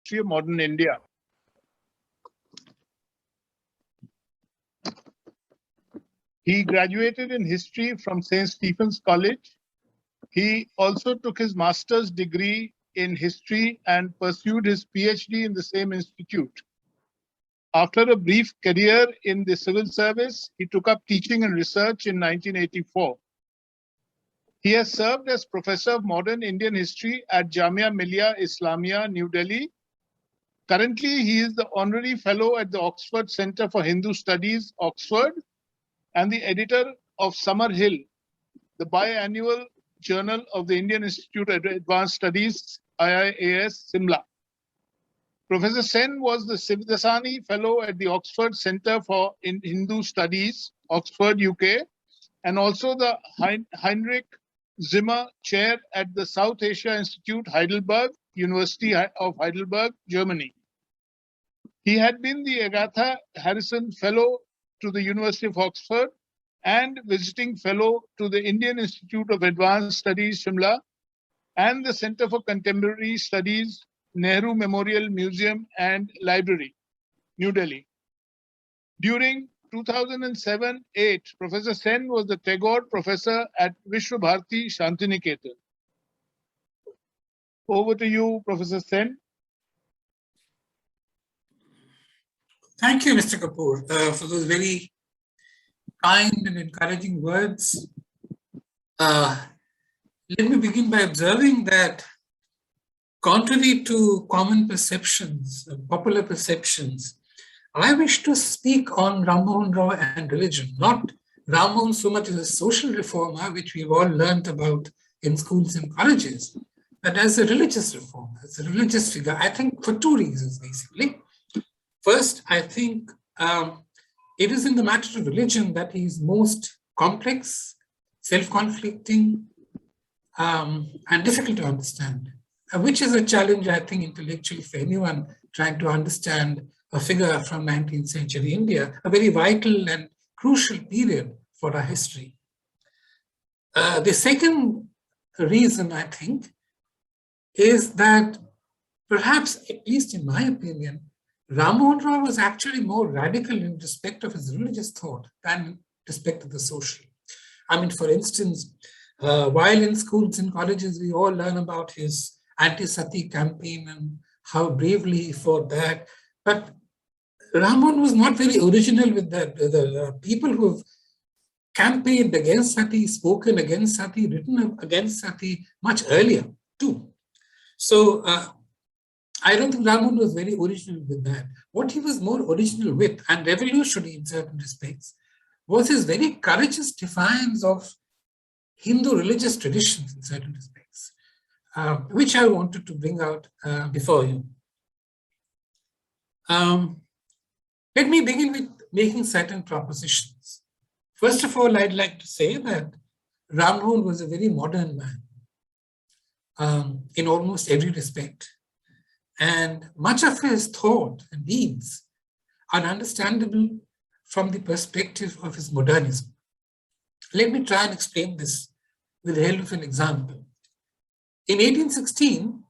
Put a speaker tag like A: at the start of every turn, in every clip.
A: history of modern India. He graduated in history from St. Stephen's College. He also took his master's degree in history and pursued his PhD in the same institute. After a brief career in the civil service, he took up teaching and research in 1984. He has served as Professor of Modern Indian History at Jamia Millia Islamia, New Delhi. Currently, he is the Honorary Fellow at the Oxford Centre for Hindu Studies, Oxford, and the editor of Summer Hill, the biannual journal of the Indian Institute of Advanced Studies, IIAS, Simla. Professor Sen was the Sivdasani Fellow at the Oxford Centre for Hindu Studies, Oxford, UK, and also the Heinrich Zimmer Chair at the South Asia Institute, Heidelberg, University of Heidelberg, Germany. He had been the Agatha Harrison Fellow to the University of Oxford and Visiting Fellow to the Indian Institute of Advanced Studies, Shimla, and the Center for Contemporary Studies, Nehru Memorial Museum and Library, New Delhi. During 2007-8, Professor Sen was the Tagore Professor at Vishwabharati Shantiniketan. Over to you, Professor Sen.
B: Thank you, Mr. Kapoor, for those very kind and encouraging words. Let me begin by observing that contrary to common perceptions, popular perceptions, I wish to speak on Rammohun Roy and religion, not Ramon so much as a social reformer, which we've all learned about in schools and colleges, but as a religious reformer, as a religious figure, I think for two reasons, basically. First, I think it is in the matter of religion that he is most complex, self-conflicting, and difficult to understand, which is a challenge, I think, intellectually for anyone trying to understand a figure from 19th century India, a very vital and crucial period for our history. The second reason, I think, is that perhaps, at least in my opinion, Rammohun Roy was actually more radical in respect of his religious thought than in respect of the social. I mean, for instance, while in schools and colleges, we all learn about his anti-sati campaign and how bravely he fought that. But Ramon was not very original with that. The people who have campaigned against sati, spoken against sati, written against sati much earlier too. So I don't think Ramon was very original with that. What he was more original with, and revolutionary in certain respects, was his very courageous defiance of Hindu religious traditions in certain respects, which I wanted to bring out before you. Let me begin with making certain propositions. First of all, I'd like to say that Rammohun was a very modern man in almost every respect. And much of his thought and deeds are understandable from the perspective of his modernism. Let me try and explain this with the help of an example. In 1816,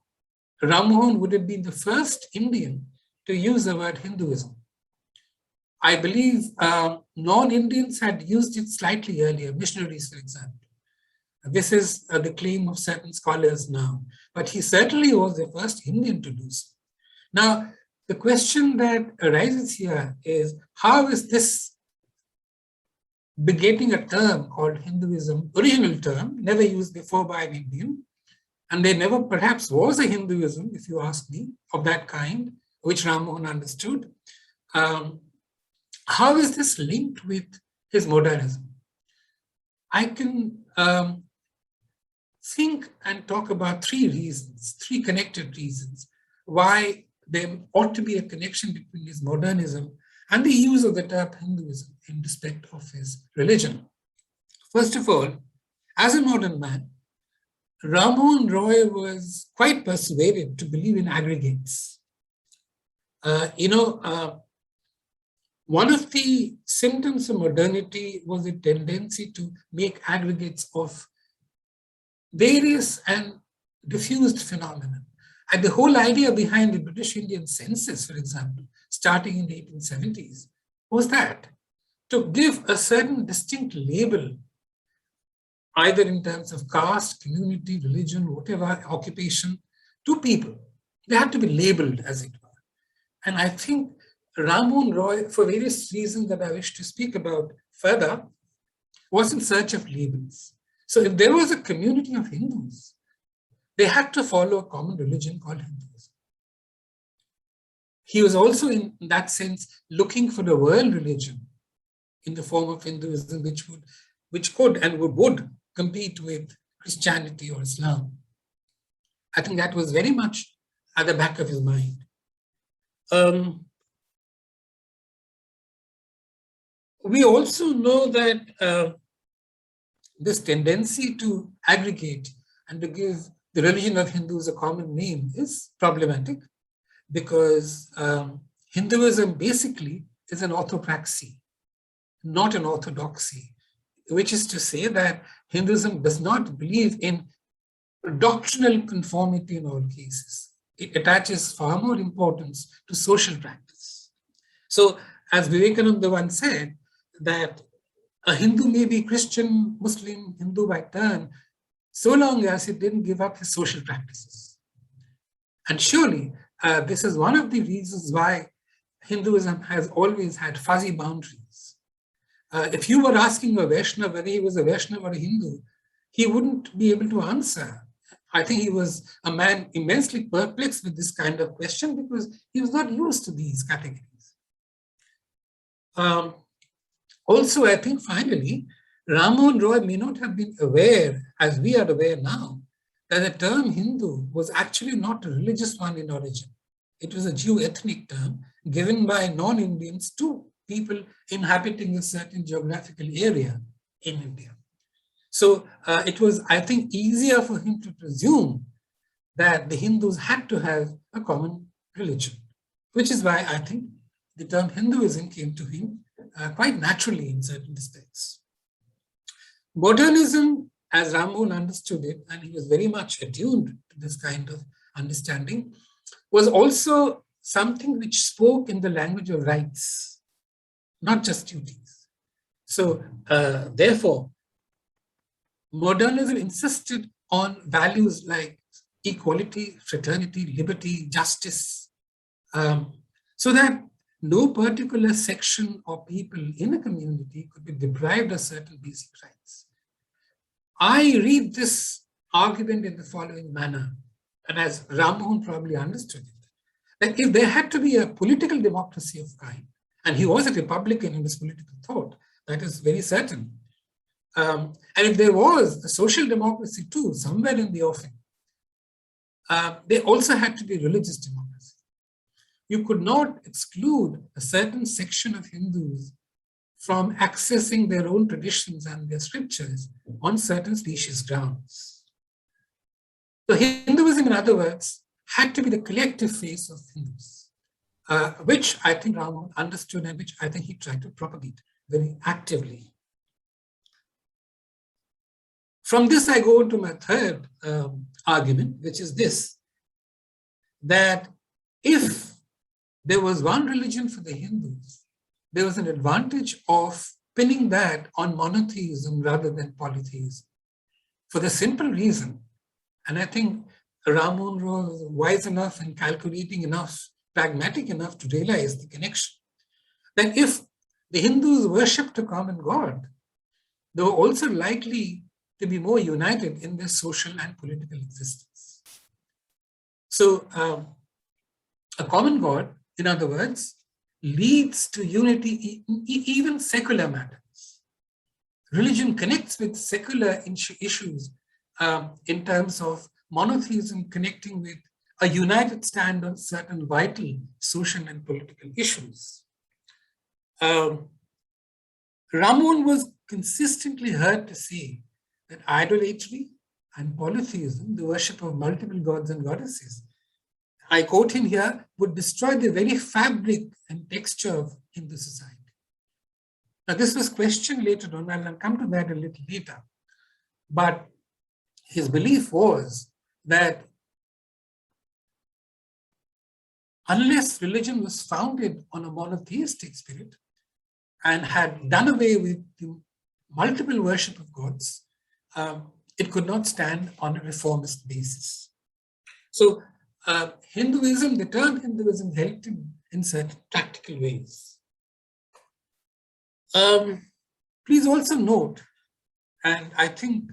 B: Rammohun would have been the first Indian to use the word Hinduism. I believe non-Indians had used it slightly earlier, missionaries, for example. This is the claim of certain scholars now, but he certainly was the first Indian to do so. Now, the question that arises here is, how is this begetting a term called Hinduism, original term, never used before by an Indian, and there never perhaps was a Hinduism, if you ask me, of that kind, which Rammohun understood. How is this linked with his modernism? I can think and talk about three reasons, three connected reasons, why there ought to be a connection between his modernism and the use of the term Hinduism in respect of his religion. First of all, as a modern man, Rammohun Roy was quite persuaded to believe in aggregates. One of the symptoms of modernity was a tendency to make aggregates of various and diffused phenomena. And the whole idea behind the British Indian census, for example, starting in the 1870s, was that to give a certain distinct label, either in terms of caste, community, religion, whatever, occupation, to people. They had to be labeled, as it were. And I think Rammohun Roy, for various reasons that I wish to speak about further, was in search of labels. So if there was a community of Hindus, they had to follow a common religion called Hinduism. He was also, in that sense, looking for the world religion in the form of Hinduism, which could and would compete with Christianity or Islam. I think that was very much at the back of his mind. We also know that this tendency to aggregate and to give the religion of Hindus a common name is problematic, because Hinduism basically is an orthopraxy, not an orthodoxy, which is to say that Hinduism does not believe in doctrinal conformity in all cases. It attaches far more importance to social practice. So, as Vivekananda once said, that a Hindu may be Christian, Muslim, Hindu by turn, so long as he didn't give up his social practices. And surely, this is one of the reasons why Hinduism has always had fuzzy boundaries. If you were asking a Vaishnava whether he was a Vaishnava or a Hindu, he wouldn't be able to answer. I think he was a man immensely perplexed with this kind of question because he was not used to these categories. Also, I think finally, Rammohun Roy may not have been aware, as we are aware now, that the term Hindu was actually not a religious one in origin. It was a Jew-ethnic term given by non-Indians to people inhabiting a certain geographical area in India. So it was, I think, easier for him to presume that the Hindus had to have a common religion, which is why I think the term Hinduism came to him quite naturally in certain respects. Modernism, as Ramon understood it, and he was very much attuned to this kind of understanding, was also something which spoke in the language of rights, not just duties. So therefore, modernism insisted on values like equality, fraternity, liberty, justice, so that no particular section or people in a community could be deprived of certain basic rights. I read this argument in the following manner, and as Rammohun probably understood it, that if there had to be a political democracy of kind, and he was a Republican in his political thought, that is very certain, and if there was a social democracy too, somewhere in the offing, there also had to be religious democracy. You could not exclude a certain section of Hindus from accessing their own traditions and their scriptures on certain specious grounds. So Hinduism, in other words, had to be the collective face of Hindus, which I think Ramon understood and which I think he tried to propagate very actively. From this, I go on to my third argument, which is this, that if there was one religion for the Hindus, there was an advantage of pinning that on monotheism rather than polytheism, for the simple reason, and I think Ramon was wise enough and calculating enough, pragmatic enough to realize the connection, that if the Hindus worshipped a common God, they were also likely to be more united in their social and political existence. So a common God, in other words, leads to unity in even secular matters. Religion connects with secular issues in terms of monotheism connecting with a united stand on certain vital social and political issues. Ramon was consistently heard to say that idolatry and polytheism, the worship of multiple gods and goddesses, I quote him here, would destroy the very fabric and texture of Hindu society. Now, this was questioned later on, and I'll come to that a little later. But his belief was that unless religion was founded on a monotheistic spirit and had done away with the multiple worship of gods, it could not stand on a reformist basis. So Hinduism, the term Hinduism helped him in certain practical ways. Please also note, and I think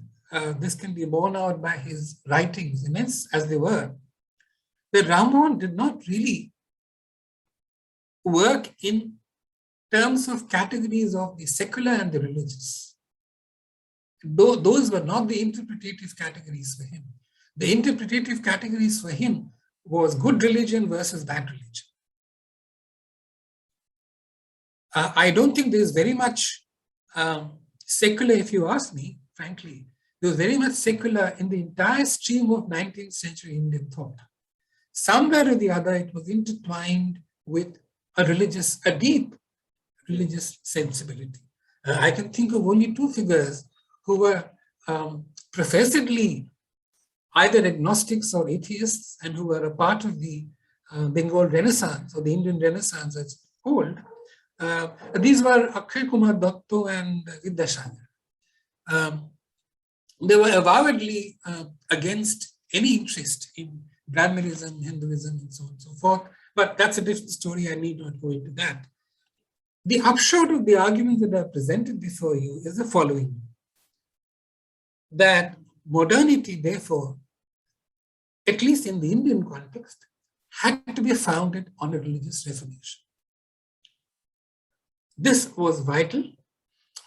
B: this can be borne out by his writings, immense as they were, that Ramon did not really work in terms of categories of the secular and the religious. Those were not the interpretative categories for him. The interpretative categories for him was good religion versus bad religion. I don't think there is very much secular, if you ask me, frankly. There was very much secular in the entire stream of 19th century Indian thought. Somewhere or the other, it was intertwined with a deep religious sensibility. I can think of only two figures who were professedly either agnostics or atheists and who were a part of the Bengal Renaissance or the Indian Renaissance as it's called. These were Akshay Kumar Datto and Vidyasagar. They were avowedly against any interest in Brahmanism, Hinduism, and so on and so forth. But that's a different story. I need not go into that. The upshot of the arguments that are presented before you is the following: that modernity, therefore, at least in the Indian context, had to be founded on a religious reformation. This was vital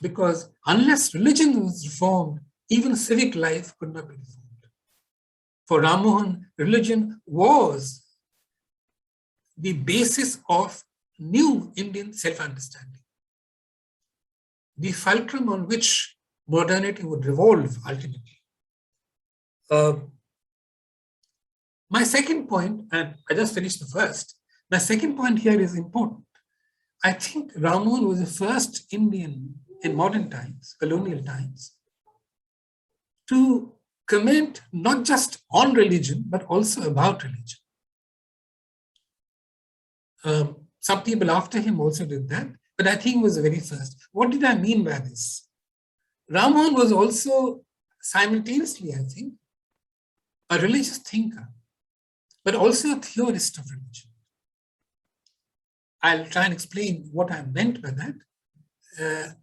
B: because unless religion was reformed, even civic life could not be reformed. For Rammohun, religion was the basis of new Indian self-understanding, the fulcrum on which modernity would revolve ultimately. My second point, and I just finished the first, my second point here is important. I think Ramon was the first Indian in modern times, colonial times, to comment not just on religion, but also about religion. Some people after him also did that, but I think he was the very first. What did I mean by this? Ramon was also simultaneously, I think, a religious thinker, but also a theorist of religion. I'll try and explain what I meant by that.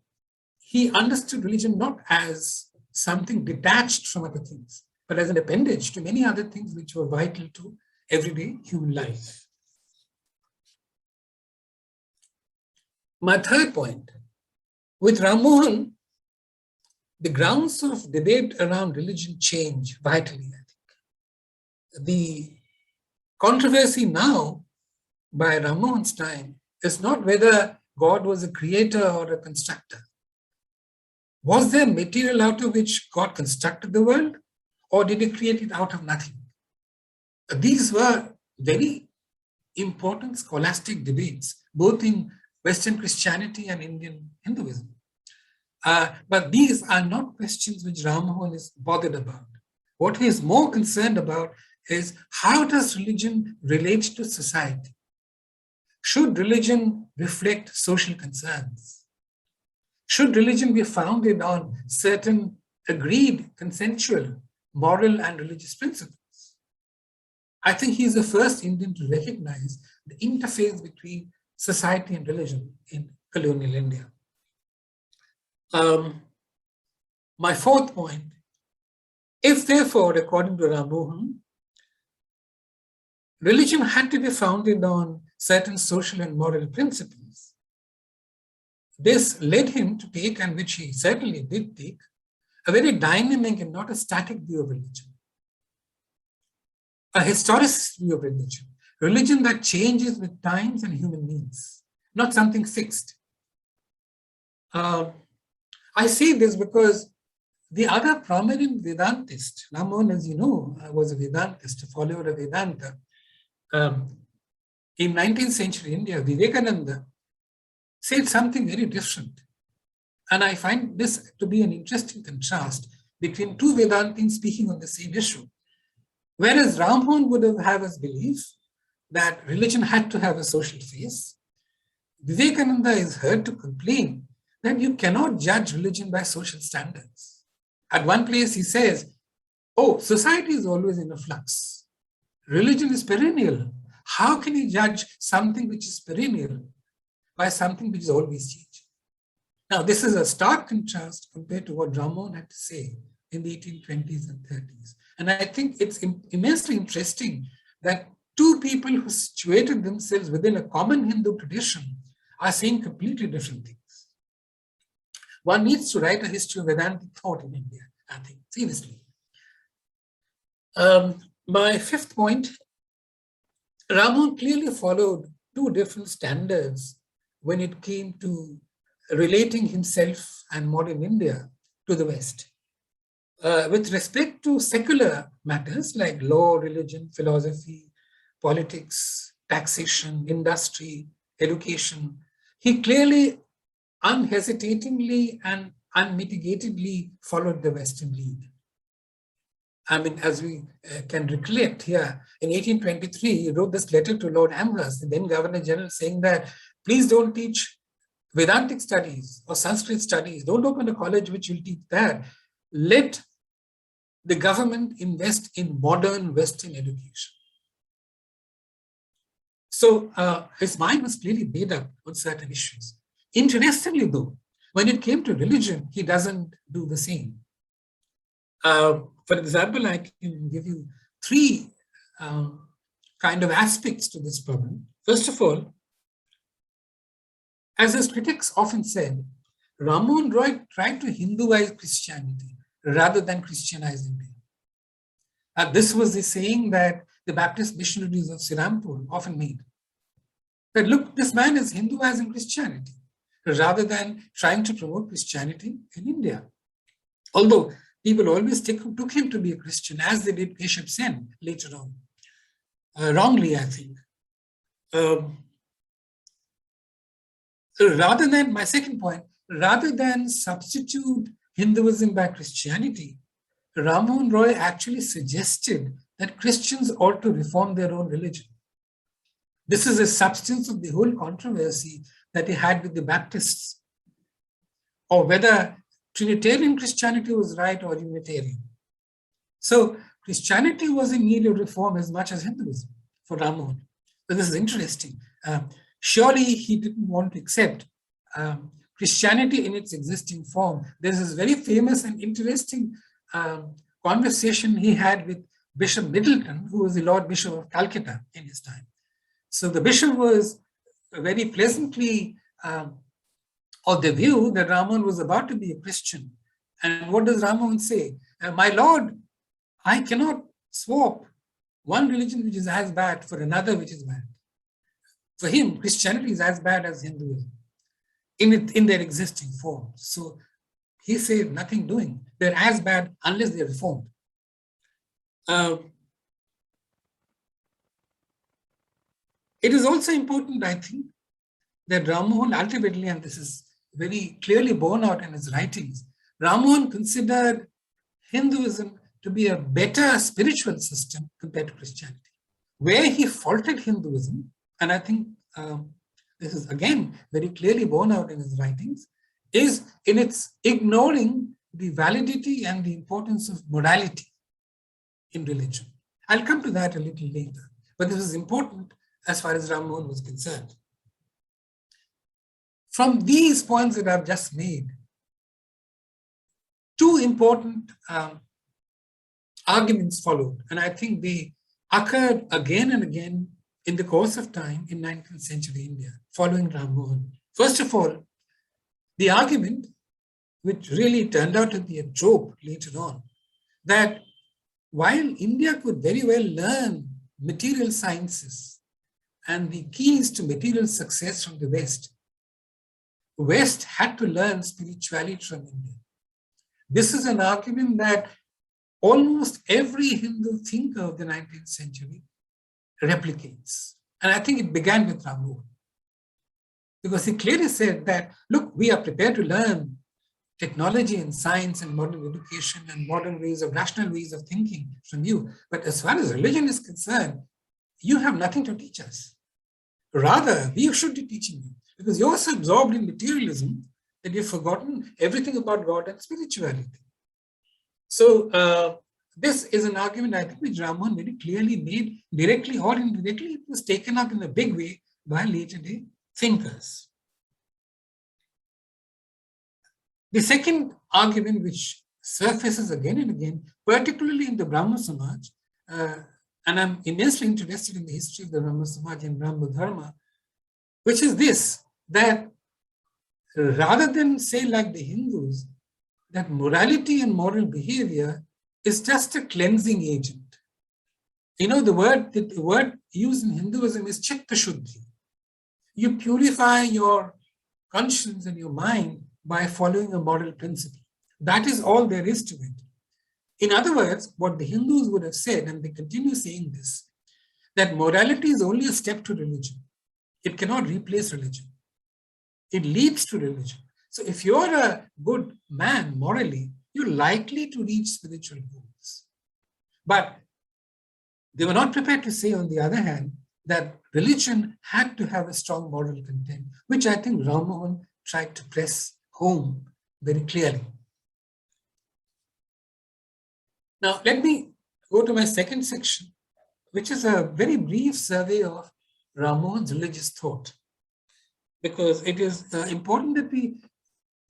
B: He understood religion not as something detached from other things, but as an appendage to many other things which were vital to everyday human life. My third point, with Rammohun, the grounds of debate around religion change vitally, I think. The controversy now by Rammohun's time is not whether God was a creator or a constructor. Was there material out of which God constructed the world, or did he create it out of nothing? These were very important scholastic debates, both in Western Christianity and Indian Hinduism. But these are not questions which Rammohun is bothered about. What he is more concerned about is how does religion relate to society? Should religion reflect social concerns? Should religion be founded on certain agreed, consensual, moral and religious principles? I think he is the first Indian to recognize the interface between society and religion in colonial India. My fourth point, if therefore, according to Rammohun, religion had to be founded on certain social and moral principles, this led him to take, and which he certainly did take, a very dynamic and not a static view of religion, a historicist view of religion, religion that changes with times and human needs, not something fixed. I say this because the other prominent Vedantist, Ramon, as you know, was a Vedantist, a follower of Vedanta. In 19th century India, Vivekananda said something very different. And I find this to be an interesting contrast between two Vedantins speaking on the same issue. Whereas Ramon would have us believe that religion had to have a social face, Vivekananda is heard to complain that you cannot judge religion by social standards. At one place he says, oh, society is always in a flux. Religion is perennial. How can you judge something which is perennial by something which is always changing? Now, this is a stark contrast compared to what Ramon had to say in the 1820s and 30s. And I think it's immensely interesting that two people who situated themselves within a common Hindu tradition are saying completely different things. One needs to write a history of Vedantic thought in India, I think, seriously. My fifth point, Ramon clearly followed two different standards when it came to relating himself and modern India to the West. With respect to secular matters like law, religion, philosophy, politics, taxation, industry, education, he clearly, unhesitatingly and unmitigatedly followed the Western lead. I mean, as we can recollect here, in 1823, he wrote this letter to Lord Amherst, the then Governor General, saying that, please don't teach Vedantic studies or Sanskrit studies. Don't open a college which will teach that. Let the government invest in modern Western education. So his mind was clearly made up on certain issues. Interestingly, though, when it came to religion, he doesn't do the same. For example, I can give you three kind of aspects to this problem. First of all, as his critics often said, Rammohun Roy tried to Hinduize Christianity rather than Christianize India. This was the saying that the Baptist missionaries of Sirampur often made. That look, this man is Hinduizing Christianity rather than trying to promote Christianity in India. Although people always took him to be a Christian, as they did Prof Sen later on. Wrongly, I think. Rather than, my second point, rather than substitute Hinduism by Christianity, Rammohun Roy actually suggested that Christians ought to reform their own religion. This is the substance of the whole controversy that he had with the Baptists, or whether Trinitarian Christianity was right or Unitarian. So Christianity was in need of reform as much as Hinduism for Ramon. So this is interesting. Surely he didn't want to accept Christianity in its existing form. There's this very famous and interesting conversation he had with Bishop Middleton, who was the Lord Bishop of Calcutta in his time. So the bishop was very pleasantly of the view that Ramon was about to be a Christian. And what does Ramon say? My Lord, I cannot swap one religion which is as bad for another which is bad. For him, Christianity is as bad as Hinduism in their existing form. So he said nothing doing. They're as bad unless they're reformed. It is also important, I think, that Rammohun ultimately, and this is very clearly borne out in his writings, Rammohun considered Hinduism to be a better spiritual system compared to Christianity. Where he faulted Hinduism, and I think this is again very clearly borne out in his writings, is in its ignoring the validity and the importance of morality in religion. I'll come to that a little later, but this is important as far as Ramon was concerned. From these points that I've just made, two important arguments followed, and I think they occurred again and again in the course of time in 19th century India, following Rammohun. First of all, the argument, which really turned out to be a joke later on, that while India could very well learn material sciences and the keys to material success from the West had to learn spirituality from India. This is an argument that almost every Hindu thinker of the 19th century replicates. And I think it began with Ramon, because he clearly said that, look, we are prepared to learn technology and science and modern education and modern ways of rational ways of thinking from you. But as far as religion is concerned, you have nothing to teach us. Rather, we should be teaching you, because you're so absorbed in materialism that you've forgotten everything about God and spirituality. So this is an argument, I think, which Ramon very clearly made, directly or indirectly. It was taken up in a big way by later day thinkers. The second argument, which surfaces again and again, particularly in the Brahma Samaj, and I'm immensely interested in the history of the Brahma Samaj and Brahma Dharma, which is this, that rather than say like the Hindus, that morality and moral behavior is just a cleansing agent. You know, the word used in Hinduism is chitta shuddhi. You purify your conscience and your mind by following a moral principle. That is all there is to it. In other words, what the Hindus would have said, and they continue saying this, that morality is only a step to religion. It cannot replace religion. It leads to religion. So if you're a good man morally, you're likely to reach spiritual goals. But they were not prepared to say, on the other hand, that religion had to have a strong moral content, which I think Rammohun tried to press home very clearly. Now, let me go to my second section, which is a very brief survey of Rammohun's religious thought, because it is important that we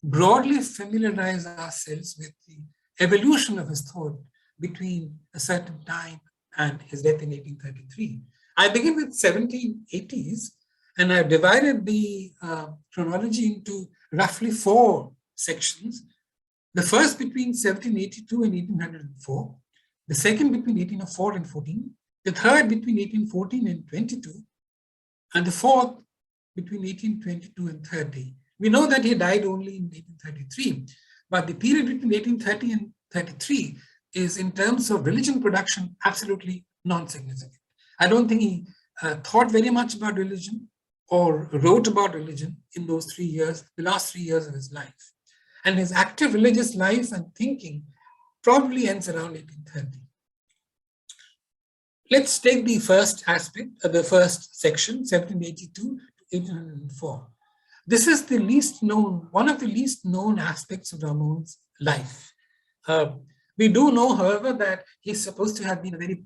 B: broadly familiarize ourselves with the evolution of his thought between a certain time and his death in 1833. I begin with 1780s, and I've divided the chronology into roughly 4 sections. The first between 1782 and 1804, the second between 1804 and 14, the third between 1814 and 22, and the fourth between 1822 and 30. We know that he died only in 1833, but the period between 1830 and 33 is, in terms of religion production, absolutely non-significant. I don't think he thought very much about religion or wrote about religion in those 3 years, the last 3 years of his life. And his active religious life and thinking probably ends around 1830. Let's take the first aspect, the first section, 1782 to 1804. This is the least known, one of the least known aspects of Ramon's life. We do know, however, that he's supposed to have been a very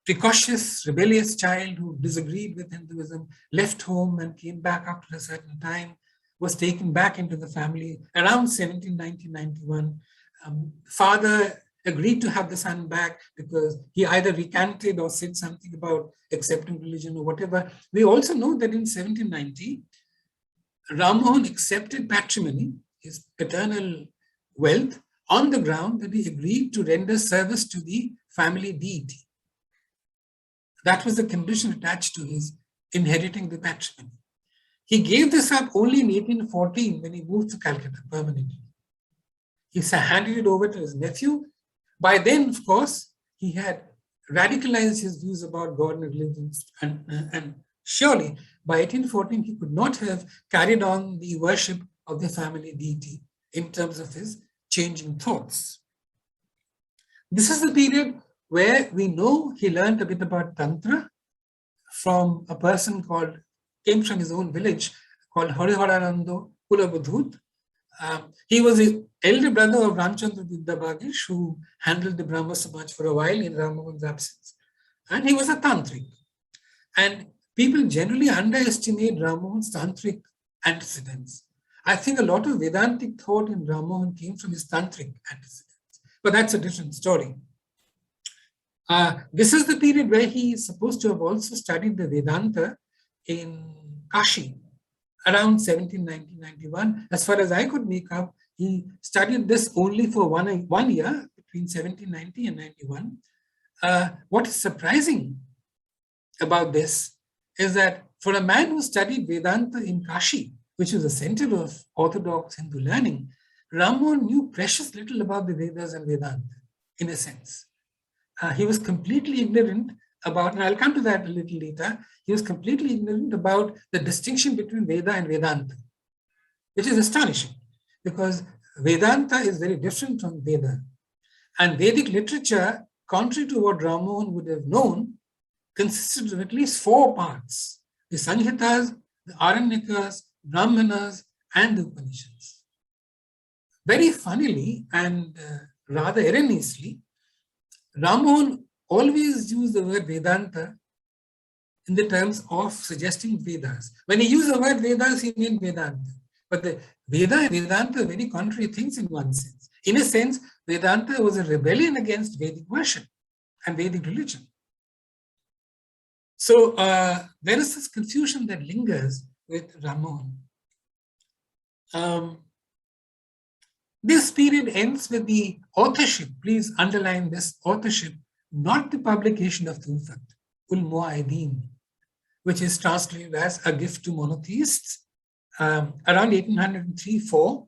B: precocious, rebellious child who disagreed with Hinduism, left home and came back after a certain time, was taken back into the family around 1790-91. Father agreed to have the son back because he either recanted or said something about accepting religion or whatever. We also know that in 1790, Rammohun accepted patrimony, his paternal wealth, on the ground that he agreed to render service to the family deity. That was the condition attached to his inheriting the patrimony. He gave this up only in 1814 when he moved to Calcutta permanently. He handed it over to his nephew. By then, of course, he had radicalized his views about God and religion, and surely by 1814 he could not have carried on the worship of the family deity in terms of his changing thoughts. This is the period where we know he learned a bit about Tantra from a person came from his own village called Hariharanando Kulabudhut. He was the elder brother of Ramchandra Vidyabhagish, who handled the Brahma Samaj for a while in Rammohun's absence. And he was a tantric. And people generally underestimate Rammohun's tantric antecedents. I think a lot of Vedantic thought in Rammohun came from his tantric antecedents, but that's a different story. This is the period where he is supposed to have also studied the Vedanta in Kashi around 1790-91. As far as I could make up, he studied this only for one year between 1790 and 91. What is surprising about this is that for a man who studied Vedanta in Kashi, which was a center of orthodox Hindu learning, Ramon knew precious little about the Vedas and Vedanta, in a sense. He was completely ignorant about, and I'll come to that a little later, he was completely ignorant about the distinction between Veda and Vedanta, which is astonishing because Vedanta is very different from Veda. And Vedic literature, contrary to what Ramon would have known, consisted of at least 4 parts: the Samhitas, the Aranyakas, Brahmanas, and the Upanishads. Very funnily and rather erroneously, Ramon always used the word Vedanta in the terms of suggesting Vedas. When he used the word Vedas, he meant Vedanta. But the Veda and Vedanta are very contrary things in one sense. In a sense, Vedanta was a rebellion against Vedic worship and Vedic religion. So there is this confusion that lingers with Ramon. This period ends with the authorship, please underline this authorship, not the publication of Tufat, Ul Mu'aidin, which is translated as A Gift to Monotheists, around 1803-4.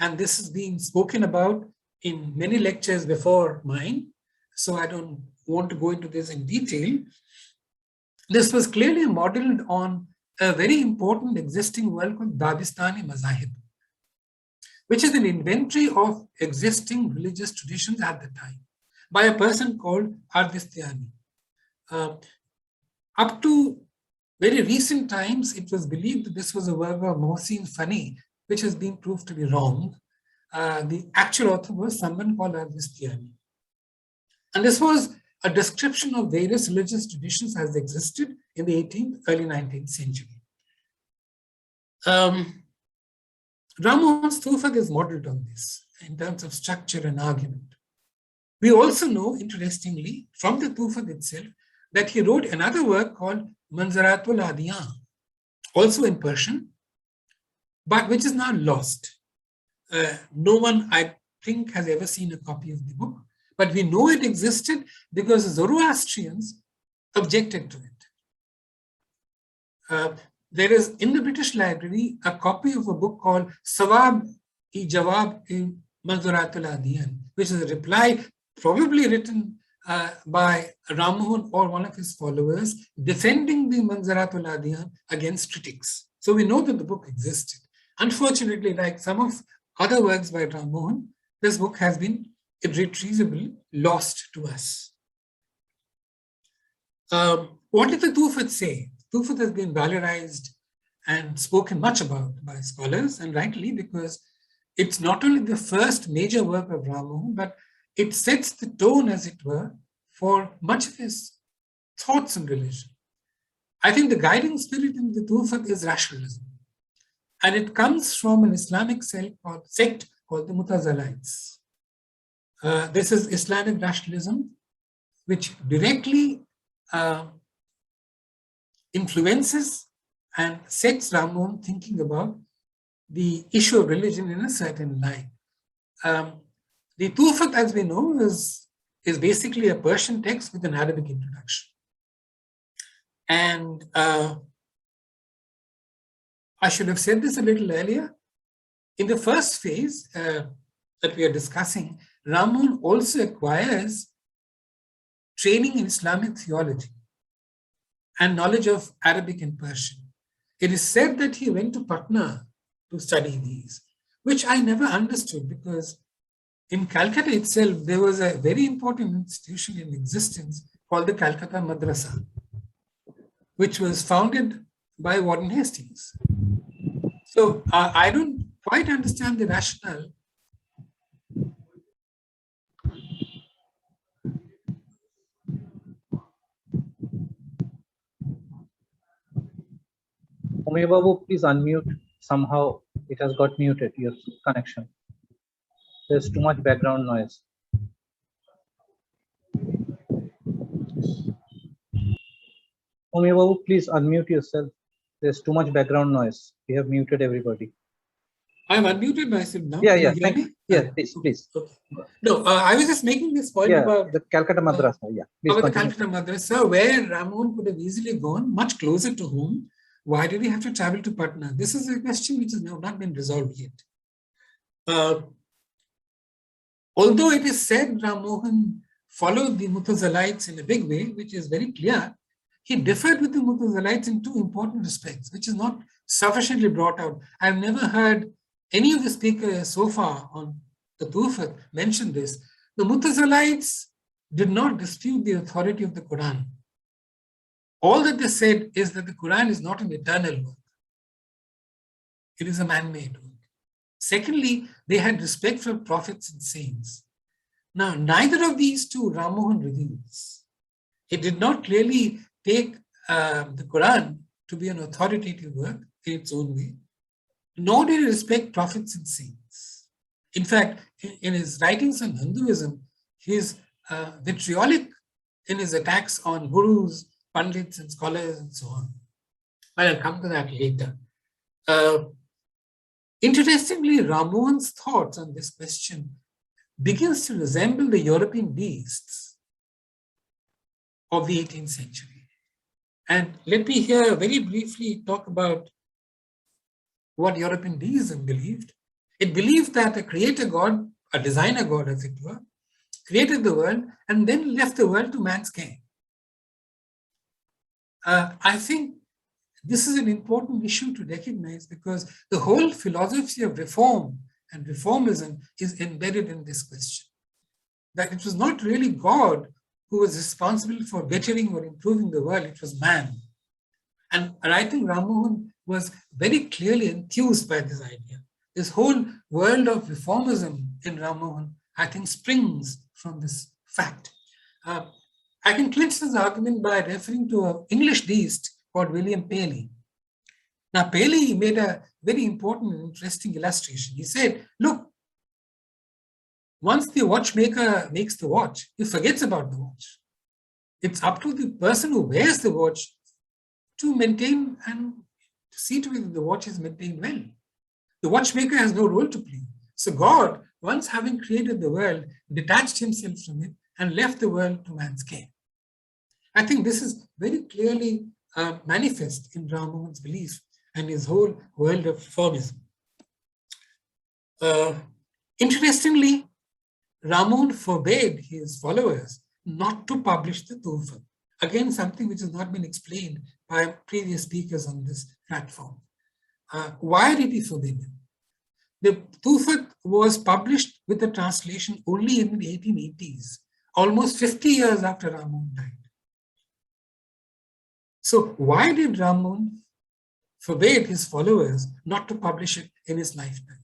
B: And this is being spoken about in many lectures before mine, so I don't want to go into this in detail. This was clearly modeled on a very important existing work called Dabistani Mazahib, which is an inventory of existing religious traditions at the time by a person called Ardistyani. Up to very recent times, it was believed that this was a work of Mohsin Fani, which has been proved to be wrong. The actual author was someone called Ardistyani. And this was a description of various religious traditions as they existed in the 18th, early 19th century. Ramon's Tufat is modeled on this in terms of structure and argument. We also know, interestingly, from the Tufat itself, that he wrote another work called Manzaratul Adiyan, also in Persian, but which is now lost. No one, I think, has ever seen a copy of the book, but we know it existed because the Zoroastrians objected to it. There is in the British Library a copy of a book called Sawab-i-Jawab in Manzaratul Adiyan, which is a reply probably written by Rammohun or one of his followers defending the Manzaratul Adiyan against critics. So we know that the book existed. Unfortunately, like some of other works by Rammohun, this book has been irretrievably lost to us. What did the Tufat say? Tufat has been valorized and spoken much about by scholars, and rightly, because it's not only the first major work of Rammohun, but it sets the tone, as it were, for much of his thoughts on religion. I think the guiding spirit in the Tufat is rationalism, and it comes from an Islamic sect called the Mutazilites. This is Islamic rationalism, which directly influences and sets Ramon thinking about the issue of religion in a certain light. The Tufat, as we know, is basically a Persian text with an Arabic introduction. And I should have said this a little earlier. In the first phase that we are discussing, Ramon also acquires training in Islamic theology and knowledge of Arabic and Persian. It is said that he went to Patna to study these, which I never understood, because in Calcutta itself, there was a very important institution in existence called the Calcutta Madrasa, which was founded by Warren Hastings. So I don't quite understand the rationale.
C: Amiya Babu, please unmute. Somehow it has got muted, your connection. There's too much background noise. Amiya Babu, please unmute yourself. There's too much background noise. We have muted everybody.
B: I've unmuted myself now.
C: Yeah. Please.
B: Okay. No, I was just making this point about
C: the Calcutta Madrasa.
B: About the Calcutta Madrasa, where Ramon could have easily gone much closer to home. Why did he have to travel to Patna? This is a question which has not been resolved yet. Although it is said Rammohun followed the Mutazilites in a big way, which is very clear, he differed with the Mutazilites in two important respects, which is not sufficiently brought out. I've never heard any of the speakers so far on the Tufat mention this. The Mutazilites did not dispute the authority of the Quran. all that they said is that the Quran is not an eternal work. It is a man-made work. Secondly, they had respect for prophets and saints. Now, neither of these two Rammohun reveals. He did not clearly take the Quran to be an authoritative work in its own way, nor did he respect prophets and saints. In fact, in his writings on Hinduism, he is vitriolic in his attacks on gurus, pandits, and scholars, and so on. But I'll come to that later. Interestingly, Rammohun's thoughts on this question begins to resemble the European deists of the 18th century. And let me here very briefly talk about what European deism believed. It believed that a creator God, a designer God as it were, created the world and then left the world to man's care. I think this is an important issue to recognize because the whole philosophy of reform and reformism is embedded in this question. That it was not really God who was responsible for bettering or improving the world, it was man. And I think Rammohun was very clearly enthused by this idea. This whole world of reformism in Rammohun, I think, springs from this fact. I can clinch this argument by referring to an English deist called William Paley. Now, Paley made a very important and interesting illustration. He said, look, once the watchmaker makes the watch, he forgets about the watch. It's up to the person who wears the watch to maintain and to see to it that the watch is maintained well. The watchmaker has no role to play. So God, once having created the world, detached himself from it and left the world to man's care. I think this is very clearly manifest in Rammohun's belief and his whole world of reformism. Interestingly, Ramon forbade his followers not to publish the Tufat. Again, something which has not been explained by previous speakers on this platform. Why did he forbid them? The Tufat was published with the translation only in the 1880s, almost 50 years after Ramon died. So why did Ramon forbade his followers not to publish it in his lifetime?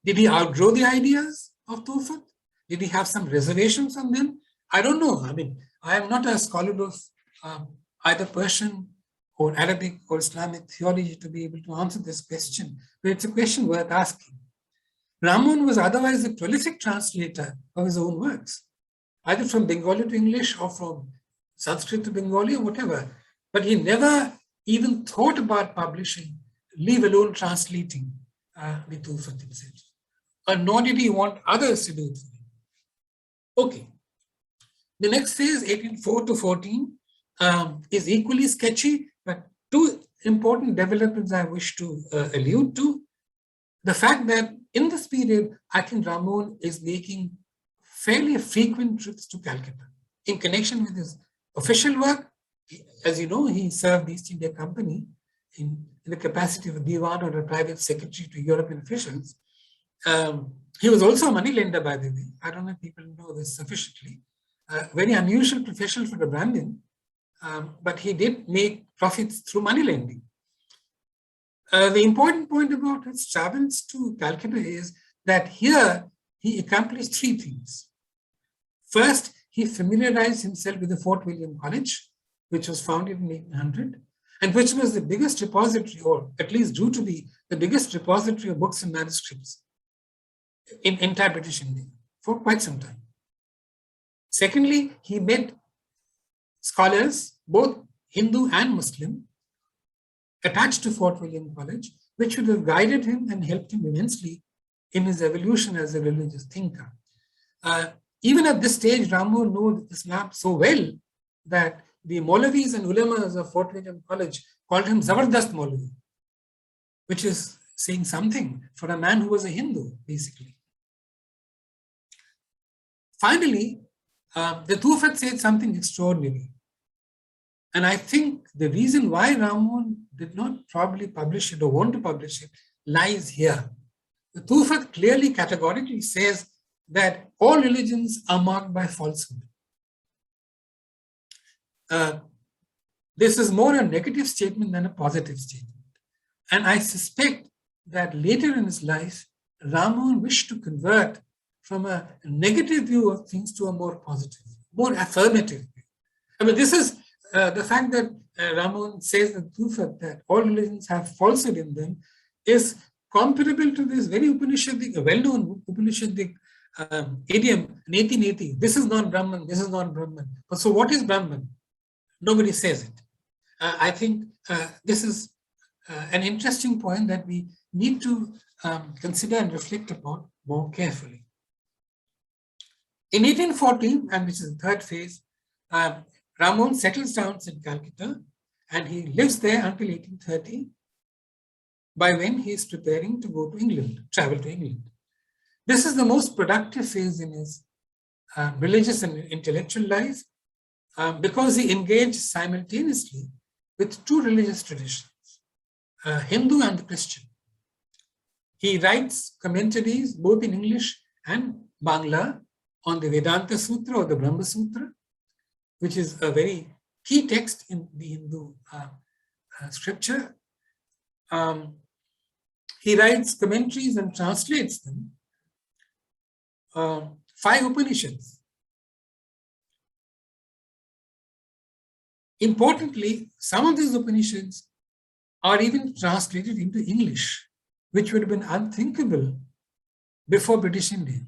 B: Did he outgrow the ideas of Tufat? Did he have some reservations on them? I don't know. I mean, I am not a scholar of either Persian or Arabic or Islamic theology to be able to answer this question, but it's a question worth asking. Ramon was otherwise a prolific translator of his own works, either from Bengali to English or from Sanskrit to Bengali or whatever. But he never even thought about publishing, leave alone translating the Tufat himself. Nor did he want others to do it for him. Okay. The next phase, 1804 to 14, is equally sketchy, but two important developments I wish to allude to. The fact that in this period, I think Ramon is making fairly frequent trips to Calcutta in connection with his official work. As you know, he served the East India Company in the capacity of a diwan or a private secretary to European officials. He was also a moneylender, by the way. I don't know if people know this sufficiently. Very unusual profession for a Brahmin, but he did make profits through money lending. The important point about his travels to Calcutta is that here he accomplished three things. First, he familiarized himself with the Fort William College, which was founded in 1800, and which was the biggest repository, or at least due to be the biggest repository of books and manuscripts in entire British India for quite some time. Secondly, he met scholars, both Hindu and Muslim, attached to Fort William College, which would have guided him and helped him immensely in his evolution as a religious thinker. Even at this stage, Ramon knew Islam so well that the Maulavis and Ulamas of Fort William College called him Zabardast Maulavi, which is saying something for a man who was a Hindu, basically. Finally, the Tufat said something extraordinary. And I think the reason why Ramon did not probably publish it or want to publish it lies here. The Tufat clearly, categorically says that all religions are marked by falsehood. this is more a negative statement than a positive statement. And I suspect that later in his life, Ramon wished to convert from a negative view of things to a more positive, more affirmative view. I mean, this is the fact that Ramon says in Tufat that all religions have falsehood in them is comparable to this very Upanishadic, well-known Upanishadic idiom, neti neti. This is not Brahman, this is not Brahman. But so what is Brahman? Nobody says it. I think this is an interesting point that we need to consider and reflect upon more carefully. In 1814, and which is the third phase, Ramon settles down in Calcutta and he lives there until 1830, by when he is preparing to go to England, travel to England. This is the most productive phase in his religious and intellectual life because he engaged simultaneously with two religious traditions, Hindu and the Christian. He writes commentaries both in English and Bangla on the Vedanta Sutra or the Brahma Sutra, which is a very key text in the Hindu scripture. He writes commentaries and translates them. 5 Upanishads. Importantly, some of these Upanishads are even translated into English, which would have been unthinkable before British India.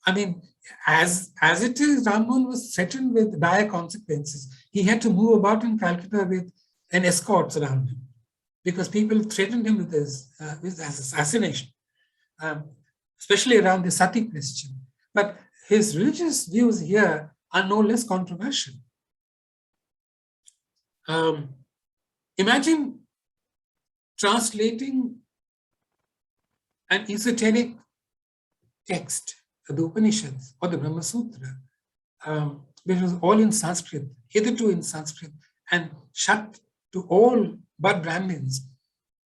B: I mean, as it is, Ramon was threatened with dire consequences. He had to move about in Calcutta with an escort around him because people threatened him with his assassination, especially around the Sati question. But his religious views here are no less controversial. Imagine translating an esoteric text, the Upanishads or the Brahma Sutra, which was all in Sanskrit, hitherto in Sanskrit, and shut to all but Brahmins.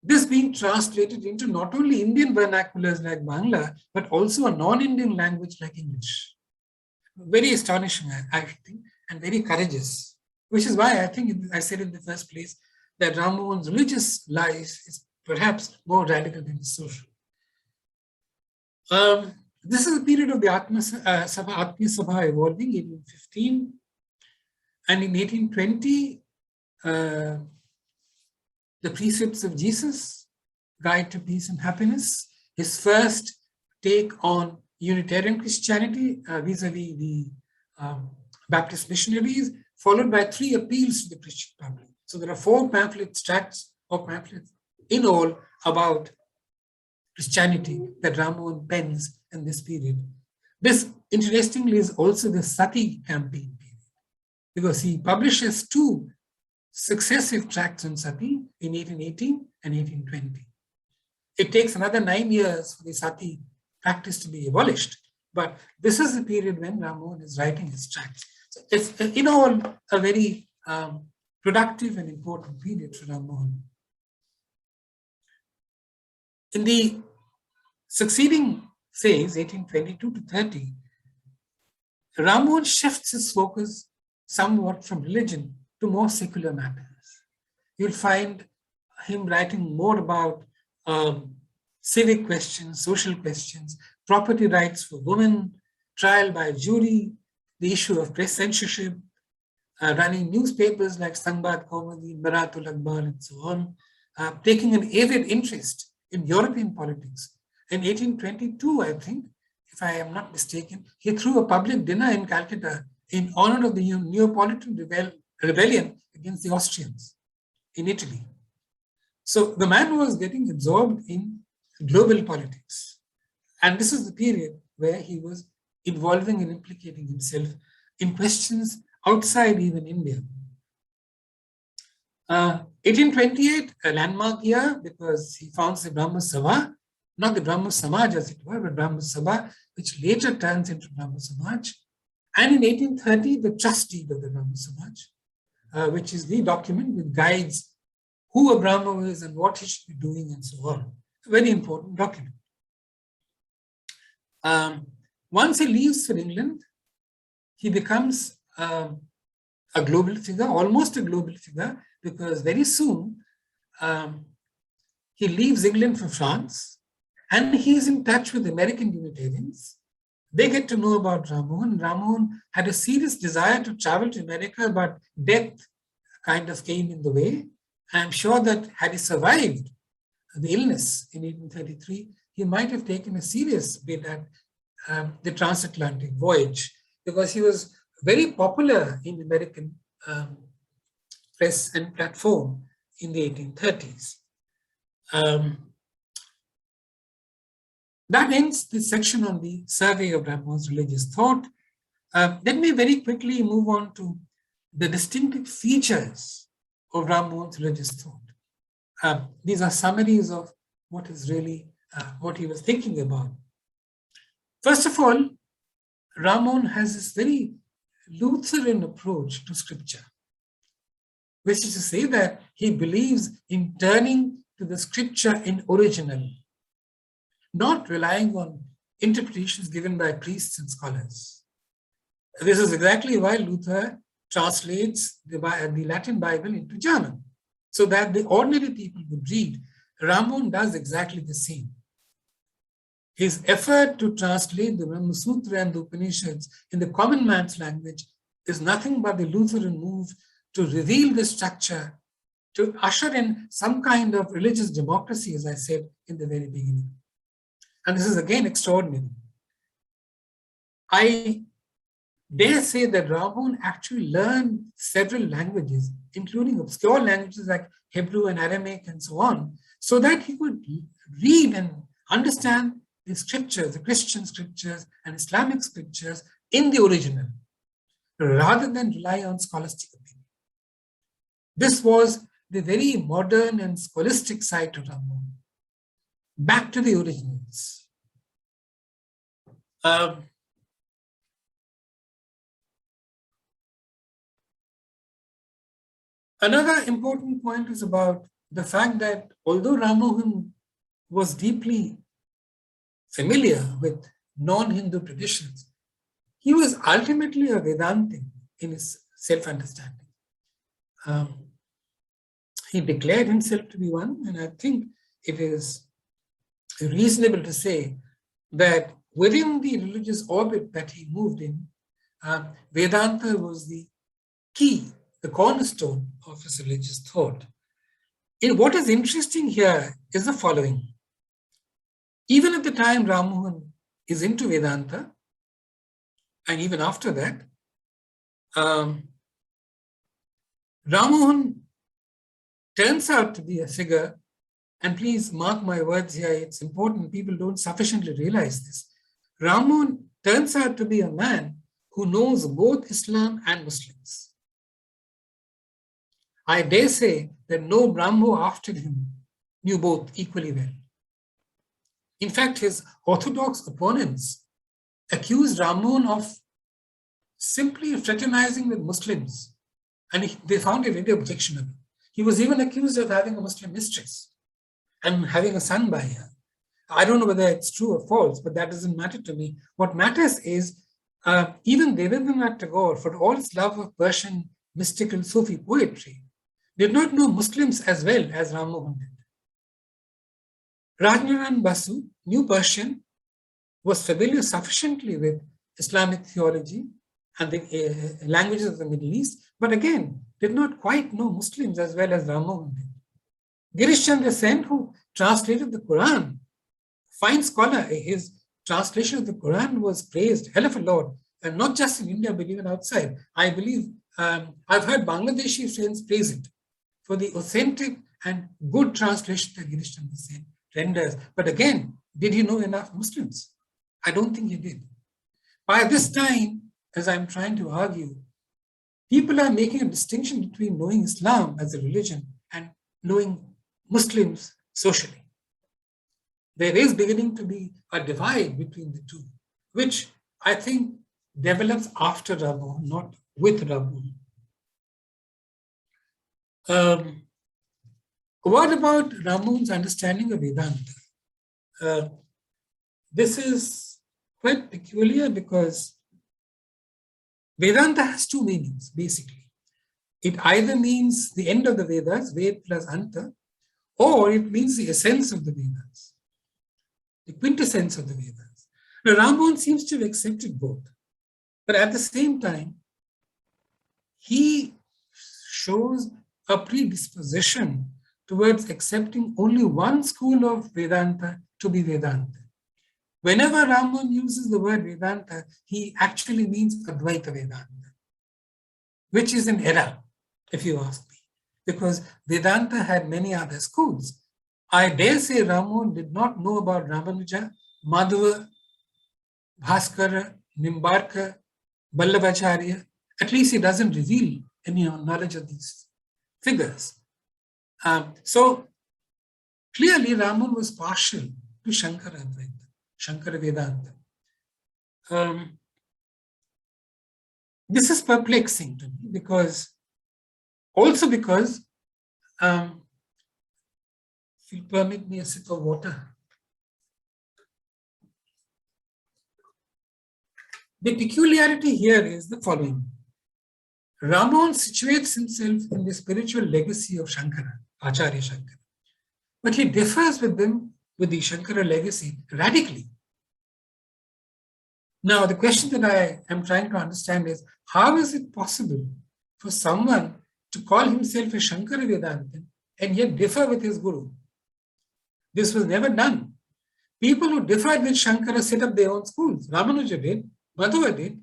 B: This being translated into not only Indian vernaculars like Bangla, but also a non-Indian language like English. Very astonishing, I think, and very courageous, which is why I think I said in the first place that Rammohun's religious life is perhaps more radical than his social. This is the period of the Atmiya Sabha evolving, 1815. And in 1820, the Precepts of Jesus, Guide to Peace and Happiness, his first take on Unitarian Christianity vis-a-vis the Baptist missionaries, followed by 3 appeals to the Christian public. So there are 4 tracts of pamphlets in all about Christianity that Ramon pens in this period. This, interestingly, is also the Sati campaign period, because he publishes 2 successive tracts on Sati in 1818 and 1820. It takes another 9 years for the Sati practice to be abolished, but this is the period when Ramon is writing his tracts. So it's in all a very productive and important period for Ramon. In the succeeding phase, 1822 to 30, Ramon shifts his focus somewhat from religion to more secular matters. You'll find him writing more about civic questions, social questions, property rights for women, trial by jury, the issue of press censorship, running newspapers like Sangbad Kaumadi, Baratul Akbar, and so on, taking an avid interest in European politics. In 1822, I think, if I am not mistaken, he threw a public dinner in Calcutta in honor of the Neapolitan rebellion against the Austrians in Italy. So the man was getting absorbed in global politics. And this is the period where he was involving and implicating himself in questions outside even India. 1828, a landmark year, because he founds the Brahma Sabha, not the Brahma Samaj as it were, but Brahma Sabha, which later turns into Brahma Samaj. And in 1830, the trust deed of the Brahma Samaj, which is the document that guides who a Brahma is and what he should be doing and so on. A very important document. Once he leaves for England, he becomes a a global figure, almost a global figure, because very soon he leaves England for France and he's in touch with American Unitarians. They get to know about Ramon. Ramon had a serious desire to travel to America, but death kind of came in the way. I'm sure that had he survived the illness in 1833, he might have taken a serious bid at the transatlantic voyage, because he was very popular in American press and platform in the 1830s. That ends this section on the survey of Rammon's religious thought. Let me very quickly move on to the distinctive features of Rammon's religious thought. These are summaries of what is really what he was thinking about. First of all, Ramon has this very Lutheran approach to scripture, which is to say that he believes in turning to the scripture in original, not relying on interpretations given by priests and scholars. This is exactly why Luther translates the Latin Bible into German, so that the ordinary people would read. Ramon does exactly the same. His effort to translate the Brahma Sutra and the Upanishads in the common man's language is nothing but the Lutheran move to reveal the structure, to usher in some kind of religious democracy, as I said in the very beginning. And this is again extraordinary. I dare say that Ramon actually learned several languages, including obscure languages like Hebrew and Aramaic and so on, so that he could read and understand the scriptures, the Christian scriptures and Islamic scriptures in the original, rather than rely on scholastic opinion. This was the very modern and scholastic side to Ramon. Back to the originals. Another important point is about the fact that although Rammohun was deeply familiar with non-Hindu traditions, he was ultimately a Vedantin in his self-understanding. He declared himself to be one, and I think it is reasonable to say that within the religious orbit that he moved in, Vedanta was the key, the cornerstone of his religious thought. What is interesting here is the following. Even at the time Rammohun is into Vedanta, and even after that, Rammohun turns out to be a figure, and please mark my words here, it's important, people don't sufficiently realize this. Rammohun turns out to be a man who knows both Islam and Muslims. I dare say that no Brahmo after him knew both equally well. In fact, his orthodox opponents accused Ramon of simply fraternizing with Muslims, and they found it very objectionable. He was even accused of having a Muslim mistress and having a son by her. I don't know whether it's true or false, but that doesn't matter to me. What matters is even Devendranath Tagore, for all his love of Persian mystical Sufi poetry, did not know Muslims as well as Rammohun did. Rajnaran Basu knew Persian, was familiar sufficiently with Islamic theology and the languages of the Middle East, but again, did not quite know Muslims as well as Rammohun did. Girish Chandra Sen, who translated the Quran, fine scholar, his translation of the Quran was praised hell of a lot, and not just in India, but even outside. I believe, I've heard Bangladeshi friends praise it for the authentic and good translation that Girish Chandra Sen renders. But again, did he know enough Muslims? I don't think he did. By this time, as I'm trying to argue, people are making a distinction between knowing Islam as a religion and knowing Muslims socially. There is beginning to be a divide between the two, which I think develops after Ramon, not with Ramon. What about Ramon's understanding of Vedanta? This is quite peculiar because Vedanta has two meanings, basically. it either means the end of the Vedas, Ved plus Anta, or it means the essence of the Vedas, the quintessence of the Vedas. Now, Ramon seems to have accepted both, but at the same time, he shows a predisposition towards accepting only one school of Vedanta to be Vedanta. Whenever Ramon uses the word Vedanta, he actually means Advaita Vedanta, which is an error, if you ask me, because Vedanta had many other schools. I dare say Ramon did not know about Ramanuja, Madhava, Bhaskara, Nimbarka, Vallabhacharya. At least he doesn't reveal any knowledge of these figures. So clearly Ramon was partial to Shankara Advaita, Shankara Vedanta. This is perplexing to me because if you permit me a sip of water. The peculiarity here is the following. Ramon situates himself in the spiritual legacy of Shankara, Acharya Shankara, but he differs with them, with the Shankara legacy, radically. Now, the question that I am trying to understand is, how is it possible for someone to call himself a Shankara Vedantin and yet differ with his guru? This was never done. People who differed with Shankara set up their own schools. Ramanuja did, Madhava did,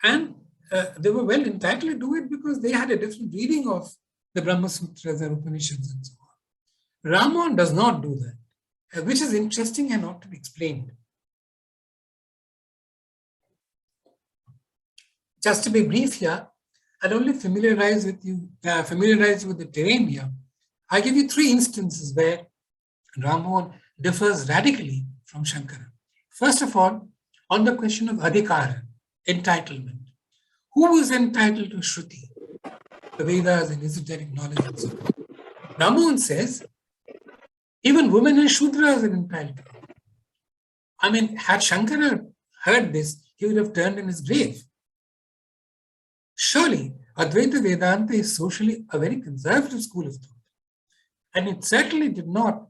B: and they were well entitled to do it because they had a different reading of the Brahma Sutras and Upanishads and so on. Ramon does not do that, which is interesting and ought to be explained. Just to be brief here, I'll only familiarize you with the terrain here. I give you 3 instances where Ramon differs radically from Shankara. First of all, on the question of adhikara, entitlement. Who is entitled to Shruti, the Vedas and esoteric knowledge and so on? Ramon says, even women and Shudras are entitled. I mean, had Shankara heard this, he would have turned in his grave. Surely, Advaita Vedanta is socially a very conservative school of thought. And it certainly did not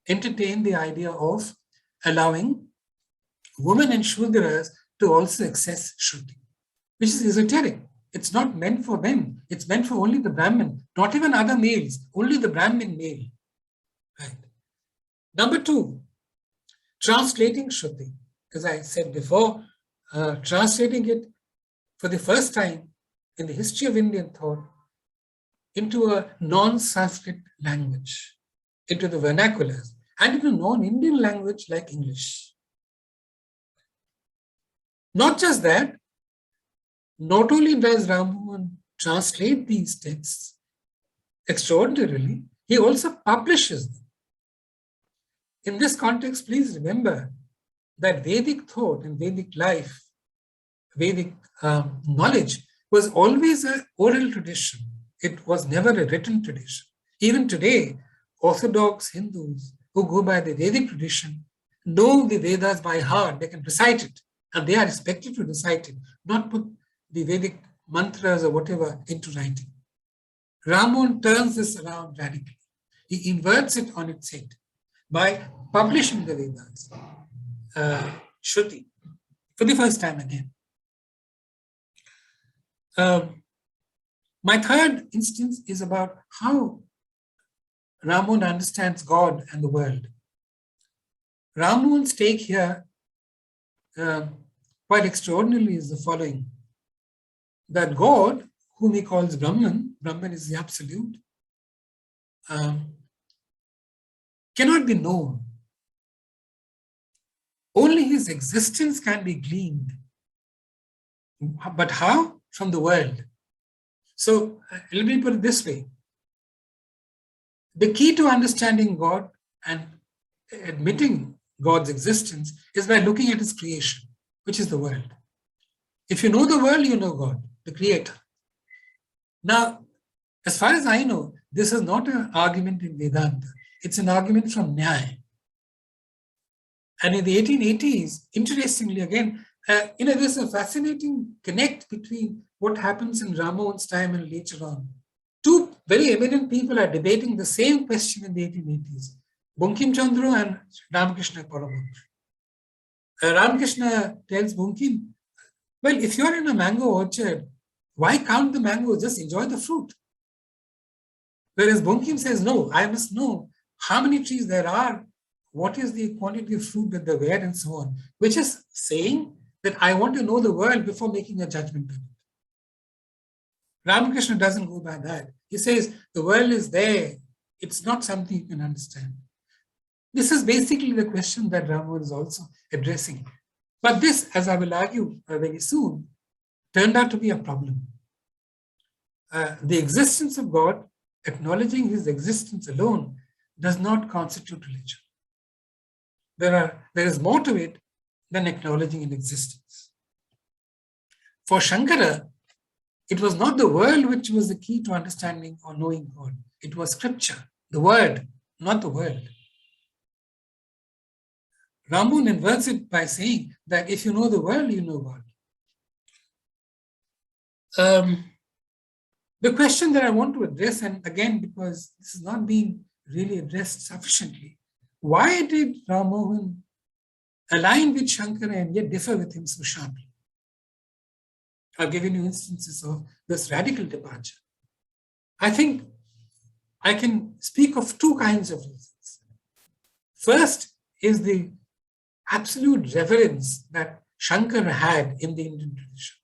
B: entertain the idea of allowing women and Shudras to also access Shruti, which is esoteric. It's not meant for them. It's meant for only the Brahmin, not even other males, only the Brahmin male. Right. Number 2, translating Shruti. As I said before, translating it for the first time in the history of Indian thought into a non-Sanskrit language, into the vernaculars, and into a non-Indian language like English. Not just that, not only does Ramon translate these texts extraordinarily, he also publishes them. In this context, please remember that Vedic thought and Vedic life, Vedic knowledge was always an oral tradition. It was never a written tradition. Even today, Orthodox Hindus who go by the Vedic tradition know the Vedas by heart. They can recite it, and they are expected to recite it, not put the Vedic mantras or whatever into writing. Ramon turns this around radically. He inverts it on its head by publishing the Vedas, Shruti, for the first time again. My third instance is about how Ramon understands God and the world. Ramon's take here, quite extraordinarily, is the following: that God, whom he calls Brahman, Brahman is the absolute, cannot be known. Only his existence can be gleaned. But how? From the world. So let me put it this way. The key to understanding God and admitting God's existence is by looking at his creation, which is the world. If you know the world, you know God, the creator. Now, as far as I know, this is not an argument in Vedanta. It's an argument from Nyaya. And in the 1880s, interestingly again, There's a fascinating connect between what happens in Rammohun's time and later on. Two very eminent people are debating the same question in the 1880s, Bunkim Chandra and Ramakrishna Paramahansa. Ramakrishna tells Bunkim, well, if you're in a mango orchard, why count the mangoes? Just enjoy the fruit. Whereas Bunkim says, no, I must know how many trees there are, what is the quantity of fruit that they bear, and so on, which is saying that I want to know the world before making a judgment on it. Ramakrishna doesn't go by that. He says the world is there. It's not something you can understand. This is basically the question that Ramon is also addressing. But this, as I will argue very soon, turned out to be a problem. The existence of God, acknowledging his existence alone, does not constitute religion. There is more to it than acknowledging an existence. For Shankara, it was not the world which was the key to understanding or knowing God. It was scripture, the word, not the world. Ramon inverts it by saying that if you know the world, you know God. The question that I want to address, and again, because this is not being really addressed sufficiently, why did Rammohun align with Shankara and yet differ with him so sharply? I've given you instances of this radical departure. I think I can speak of two kinds of reasons. First is the absolute reverence that Shankara had in the Indian tradition.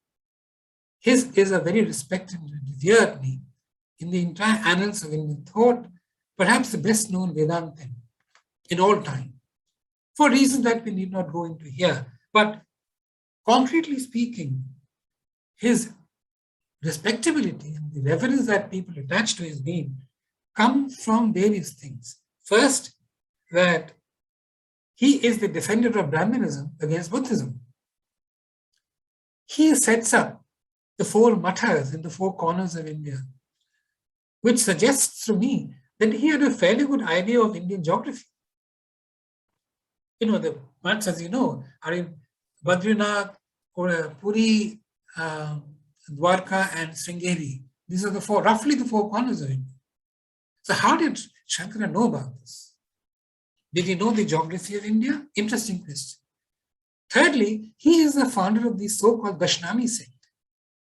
B: His is a very respected and revered name in the entire annals of Indian thought, perhaps the best known Vedanta in all time, for reasons that we need not go into here. But concretely speaking, his respectability and the reverence that people attach to his name come from various things. First, that he is the defender of Brahmanism against Buddhism. He sets up the four mathas in the four corners of India, which suggests to me that he had a fairly good idea of Indian geography. The maths, as you know, are in Badrinath, or Puri, Dwarka, and Sringeri. These are roughly the four corners of India. So how did Shankara know about this? Did he know the geography of India? Interesting question. Thirdly, he is the founder of the so-called Vaishnava sect,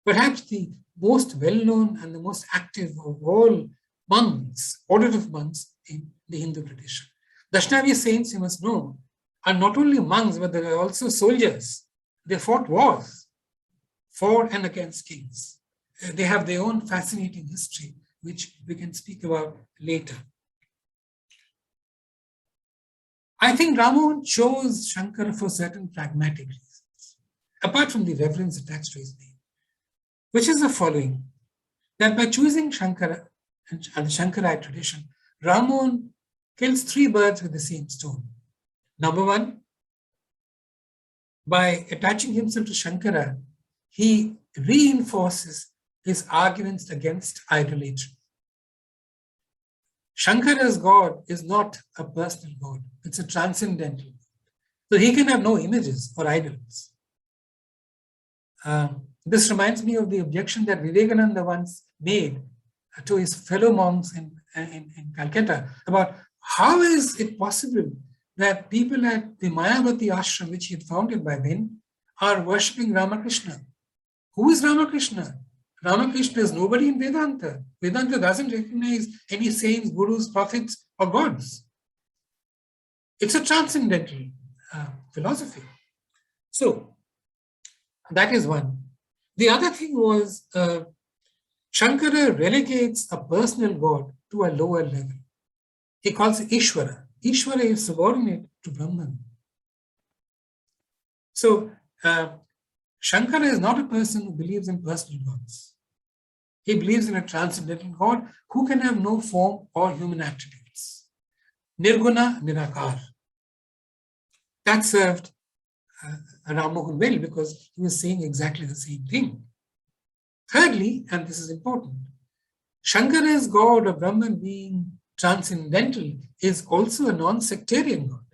B: perhaps the most well-known and the most active of all monks, order of monks in the Hindu tradition. Vaishnava saints, you must know, are not only monks, but they are also soldiers. They fought wars for and against kings. They have their own fascinating history, which we can speak about later. I think Ramon chose Shankara for certain pragmatic reasons, apart from the reverence attached to his name, which is the following, that by choosing Shankara and the Shankarite tradition, Ramon kills three birds with the same stone. Number one, by attaching himself to Shankara, he reinforces his arguments against idolatry. Shankara's God is not a personal God, it's a transcendental God. So he can have no images or idols. This reminds me of the objection that Vivekananda once made to his fellow monks in Calcutta about how is it possible that people at the Mayavati ashram, which he had founded by then, are worshipping Ramakrishna. Who is Ramakrishna? Ramakrishna is nobody in Vedanta. Vedanta doesn't recognize any saints, gurus, prophets, or gods. It's a transcendental philosophy. So, that is one. The other thing was Shankara relegates a personal God to a lower level. He calls it Ishvara. Ishvara is subordinate to Brahman. So, Shankara is not a person who believes in personal gods. He believes in a transcendental God who can have no form or human attributes. Nirguna Nirakar. That served Rammohun well because he was saying exactly the same thing. Thirdly, and this is important, Shankara's God of Brahman being transcendental is also a non-sectarian God.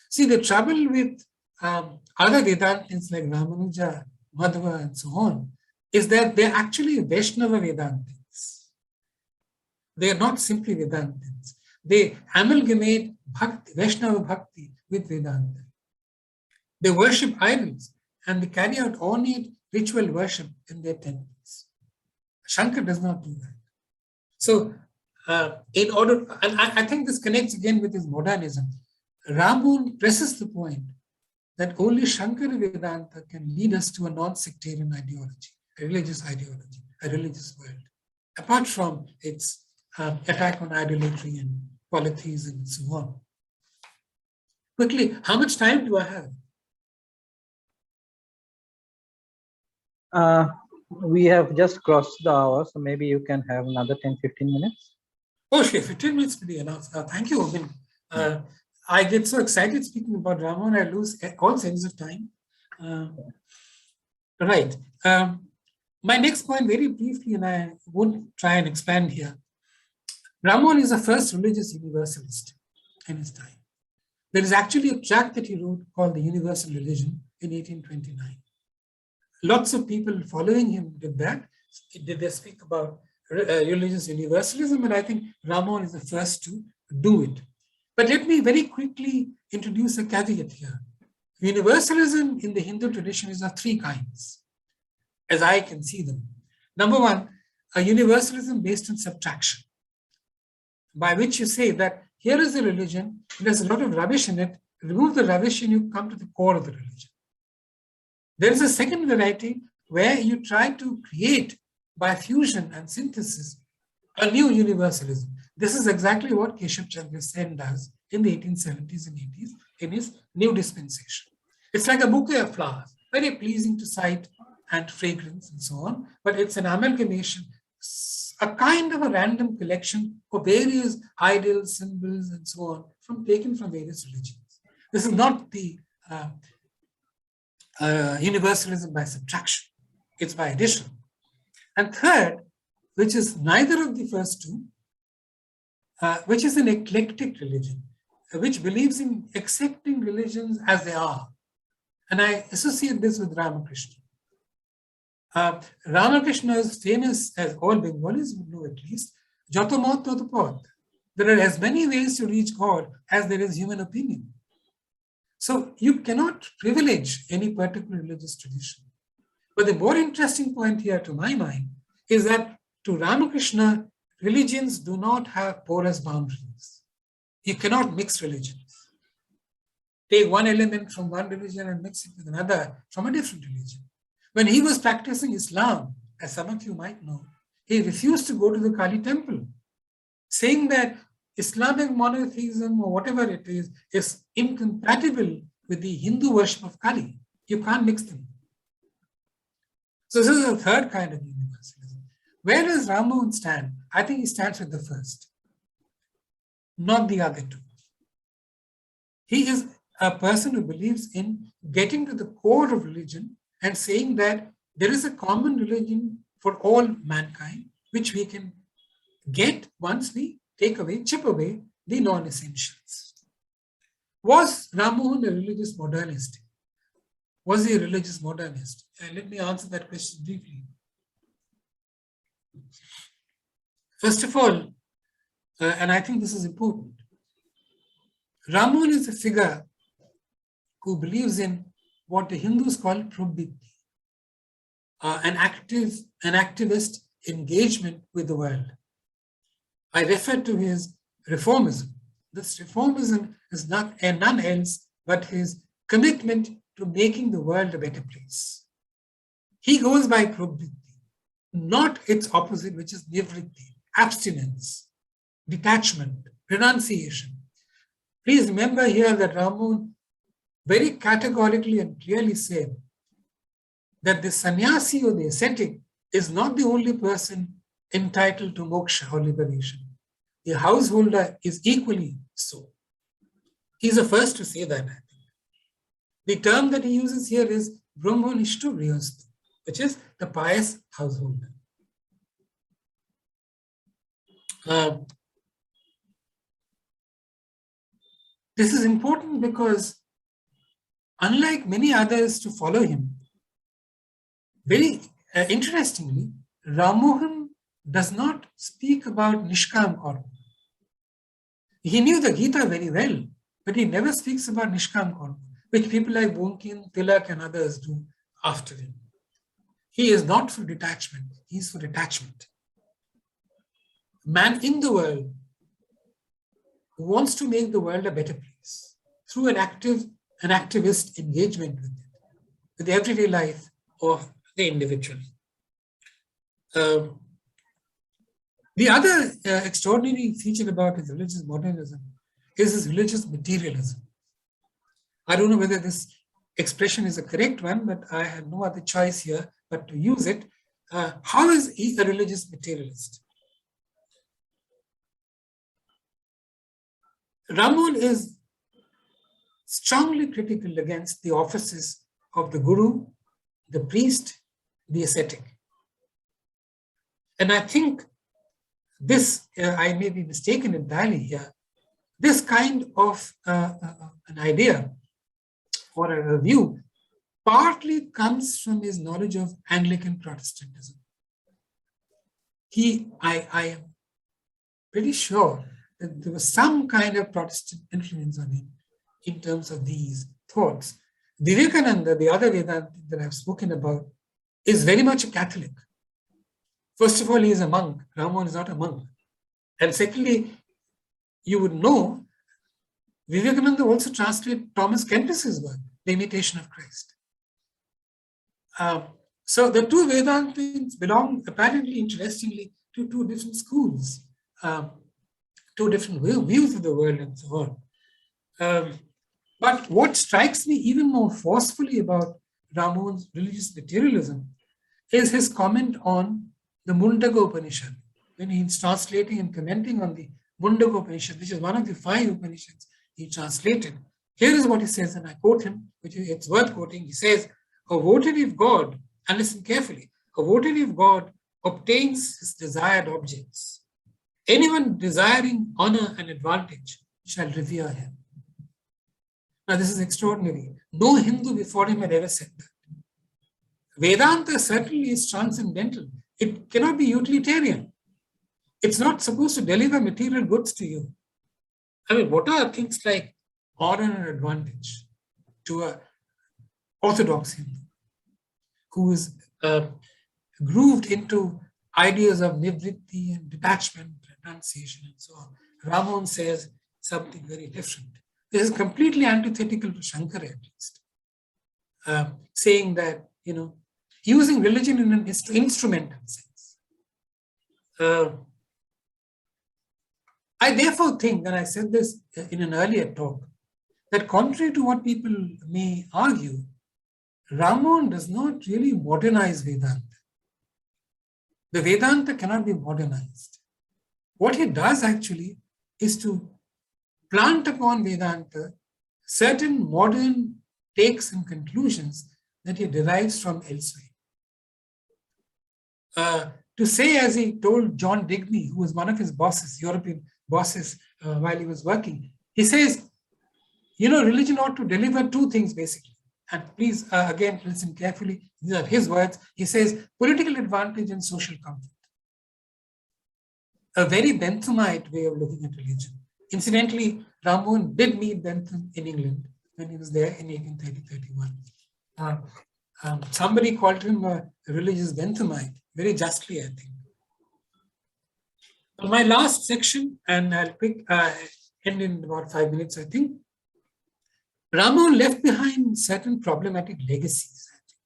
B: See, the trouble with other Vedantins like Ramanuja, Madhva, and so on, is that they're actually Vaishnava Vedantins. They are not simply Vedantins. They amalgamate Bhakti, Vaishnava Bhakti with Vedanta. They worship idols and they carry out ornate ritual worship in their temples. Shankara does not do that. So, in order, and I think this connects again with his modernism, Ramon presses the point that only Shankara Vedanta can lead us to a non-sectarian ideology, a religious world, apart from its attack on idolatry and polytheism and so on. Quickly, how much time do I have?
C: We have just crossed the hour, so maybe you can have another 10-15 minutes.
B: Oh, sure, 15 minutes will be enough. Thank you, Oben. I get so excited speaking about Ramon, I lose all sense of time. Right. My next point, very briefly, and I won't try and expand here. Ramon is the first religious universalist in his time. There is actually a tract that he wrote called The Universal Religion in 1829. Lots of people following him did that. They speak about religious universalism, and I think Ramon is the first to do it. But let me very quickly introduce a caveat here. Universalism in the Hindu tradition is of three kinds, as I can see them. Number one, a universalism based on subtraction, by which you say that here is a religion, there's a lot of rubbish in it, remove the rubbish and you come to the core of the religion. There is a second variety where you try to create, by fusion and synthesis, a new universalism. This is exactly what Keshav Chandra Sen does in the 1870s and 80s in his New Dispensation. It's like a bouquet of flowers, very pleasing to sight and fragrance and so on, but it's an amalgamation, a kind of a random collection of various idols, symbols, and so on, taken from various religions. This is not the universalism by subtraction, it's by addition. And third, which is neither of the first two, which is an eclectic religion, which believes in accepting religions as they are. And I associate this with Ramakrishna. Ramakrishna is famous, as all Bengalis would know at least, Joto Mot Toto Pot. There are as many ways to reach God as there is human opinion. So you cannot privilege any particular religious tradition. But the more interesting point here, to my mind, is that to Ramakrishna, religions do not have porous boundaries. You cannot mix religions. Take one element from one religion and mix it with another from a different religion. When he was practicing Islam, as some of you might know, he refused to go to the Kali temple, saying that Islamic monotheism or whatever it is incompatible with the Hindu worship of Kali. You can't mix them. So this is the third kind of universalism. Where does Ramon stand? I think he stands with the first, not the other two. He is a person who believes in getting to the core of religion and saying that there is a common religion for all mankind, which we can get once we chip away the non-essentials. Was Rammohun a religious modernist? Was he a religious modernist? Let me answer that question briefly. First of all, and I think this is important, Ramon is a figure who believes in what the Hindus call prabhutti, an activist engagement with the world. I refer to his reformism. This reformism is none else but his commitment to making the world a better place. He goes by prabhutti, not its opposite, which is nivritti, abstinence, detachment, renunciation. Please remember here that Ramon very categorically and clearly said that the sannyasi or the ascetic is not the only person entitled to moksha or liberation. The householder is equally so. He's the first to say that, I think. The term that he uses here is brahmanishtu grihastu, which is the pious householder. This is important because unlike many others to follow him, very interestingly, Rammohun does not speak about Nishkam Karma. He knew the Gita very well, but he never speaks about Nishkam Karma, which people like Bunkin, Tilak and others do after him. He is not for detachment, he is for attachment. Man in the world who wants to make the world a better place through an activist engagement with it, with the everyday life of the individual. The other extraordinary feature about his religious modernism is his religious materialism. I don't know whether this expression is a correct one, but I had no other choice here but to use it. How is he a religious materialist? Ramon is strongly critical against the offices of the guru, the priest, the ascetic. And I think this, I may be mistaken entirely here, this kind of an idea or a view partly comes from his knowledge of Anglican Protestantism. I am pretty sure that there was some kind of Protestant influence on him in terms of these thoughts. Vivekananda, the other Vedanta that I've spoken about, is very much a Catholic. First of all, he is a monk. Ramon is not a monk. And secondly, you would know, Vivekananda also translated Thomas Kempis's work, The Imitation of Christ. So the two Vedantins belong, apparently, interestingly, to two different schools, two different views of the world and so on. But what strikes me even more forcefully about Ramon's religious materialism is his comment on the Mundaka Upanishad, when he's translating and commenting on the Mundaka Upanishad, which is one of the 5 Upanishads he translated. Here is what he says, and I quote him, which it's worth quoting. He says, a votary of God, and listen carefully, a votary of God obtains his desired objects. Anyone desiring honor and advantage shall revere him. Now, this is extraordinary. No Hindu before him had ever said that. Vedanta certainly is transcendental. It cannot be utilitarian. It's not supposed to deliver material goods to you. I mean, what are things like honor and advantage to an orthodox Hindu who is grooved into ideas of nivritti and detachment, renunciation, and so on? Ramon says something very different. This is completely antithetical to Shankara, at least, saying that, using religion in an instrumental sense. I therefore think, and I said this in an earlier talk, that contrary to what people may argue, Ramon does not really modernize Vedanta. The Vedanta cannot be modernized. What he does actually is to plant upon Vedanta certain modern takes and conclusions that he derives from elsewhere. To say, as he told John Digby, who was one of his bosses, European bosses, while he was working, he says, religion ought to deliver 2 things basically. And please, again, listen carefully. These are his words. He says, political advantage and social comfort. A very Benthamite way of looking at religion. Incidentally, Ramon did meet Bentham in England when he was there in 1830-31. Somebody called him a religious Benthamite, very justly, I think. My last section, and I'll end in about 5 minutes, I think. Ramon left behind certain problematic legacies, I think.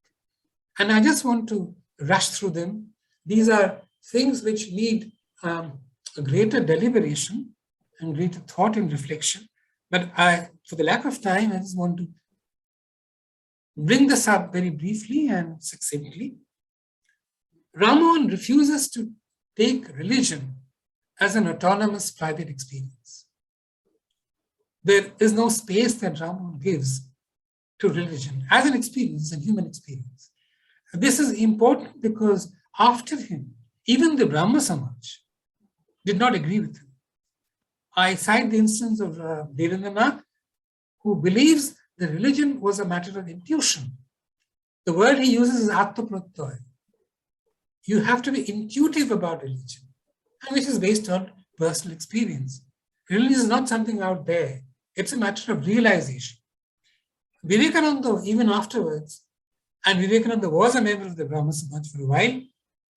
B: And I just want to rush through them. These are things which need a greater deliberation and greater thought and reflection. But for the lack of time, I just want to bring this up very briefly and succinctly. Ramon refuses to take religion as an autonomous private experience. There is no space that Ramon gives to religion as an experience, a human experience. This is important because after him, even the Brahma Samaj did not agree with him. I cite the instance of Devendranath, who believes the religion was a matter of intuition. The word he uses is atma-pratyaya. You have to be intuitive about religion, and which is based on personal experience. Religion is not something out there. It's a matter of realization. Vivekananda, even afterwards, and Vivekananda was a member of the Brahma Samaj for a while,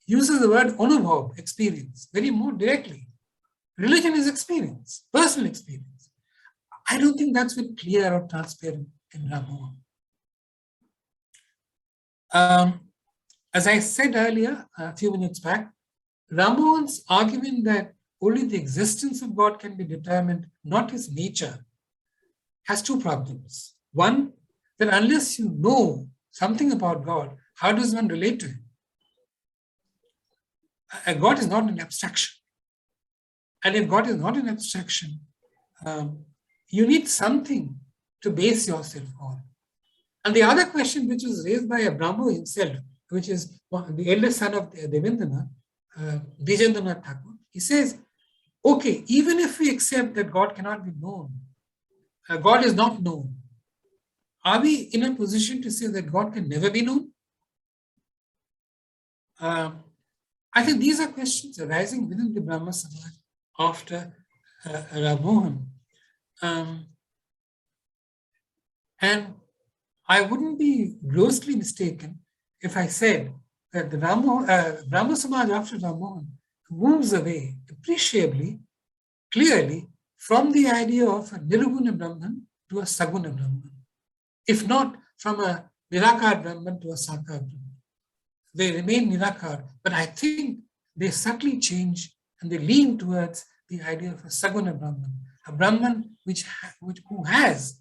B: uses the word anubhav, experience, very more directly. Religion is experience, personal experience. I don't think that's very clear or transparent in Ramon. As I said earlier, a few minutes back, Ramon's argument that only the existence of God can be determined, not his nature, has two problems. One, that unless you know something about God, how does one relate to him? God is not an abstraction. And if God is not an abstraction, you need something to base yourself on. And the other question, which was raised by Brahmo himself, which is the eldest son of Devendranath, Bijendranath Thakur, he says, okay, even if we accept that God cannot be known, God is not known, are we in a position to say that God can never be known? I think these are questions arising within the Brahma Samaj after Rammohun. And I wouldn't be grossly mistaken if I said that the Brahma Samaj after Rammohun moves away appreciably, clearly, from the idea of a Nirguna Brahman to a Saguna Brahman, if not from a Nirakar Brahman to a Sakar Brahman. They remain Nirakar, but I think they subtly change and they lean towards the idea of a Saguna Brahman, a Brahman who has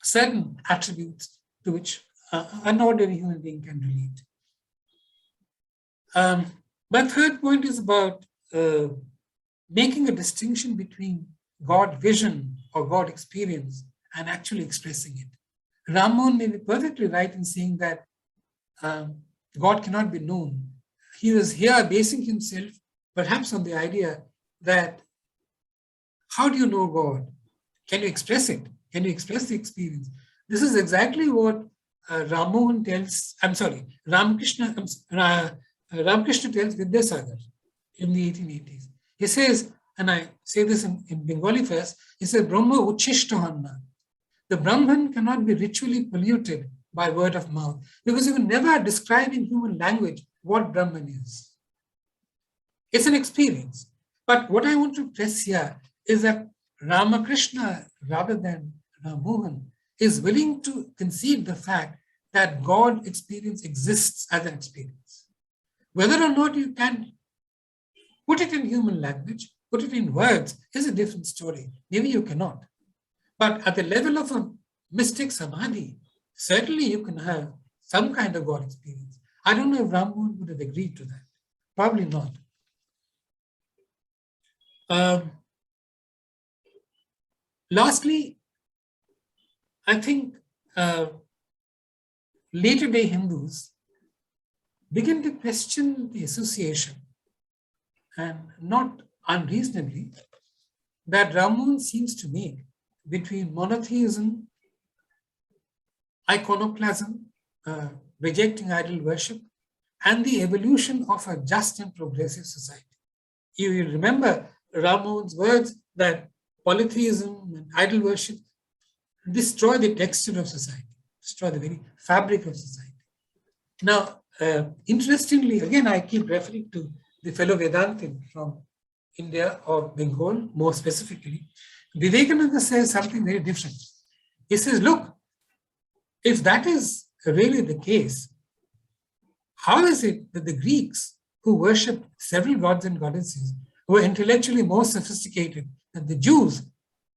B: certain attributes to which an ordinary human being can relate. My third point is about making a distinction between God vision or God experience and actually expressing it. Ramon may be perfectly right in saying that God cannot be known. He was here basing himself perhaps on the idea that how do you know God? Can you express it? Can you express the experience? This is exactly what Rammohun tells, Ramakrishna tells Vidyasagar in the 1880s. He says, and I say this in Bengali first, he says, Brahma Uchishtahanna. The Brahman cannot be ritually polluted by word of mouth because you can never describe in human language what Brahman is. It's an experience. But what I want to press here is that Ramakrishna, rather than Rammohun, is willing to concede the fact that God experience exists as an experience. Whether or not you can put it in human language, put it in words, is a different story. Maybe you cannot. But at the level of a mystic samadhi, certainly you can have some kind of God experience. I don't know if Ramon would have agreed to that. Probably not. Lastly, I think later day Hindus begin to question the association, and not unreasonably, that Ramon seems to make between monotheism, iconoclasm, rejecting idol worship, and the evolution of a just and progressive society. You will remember Ramon's words that polytheism and idol worship destroy the texture of society, destroy the very fabric of society. Now, interestingly, again, I keep referring to the fellow Vedantin from India or Bengal, more specifically. Vivekananda says something very different. He says, look, if that is really the case, how is it that the Greeks, who worshipped several gods and goddesses, were intellectually more sophisticated than the Jews,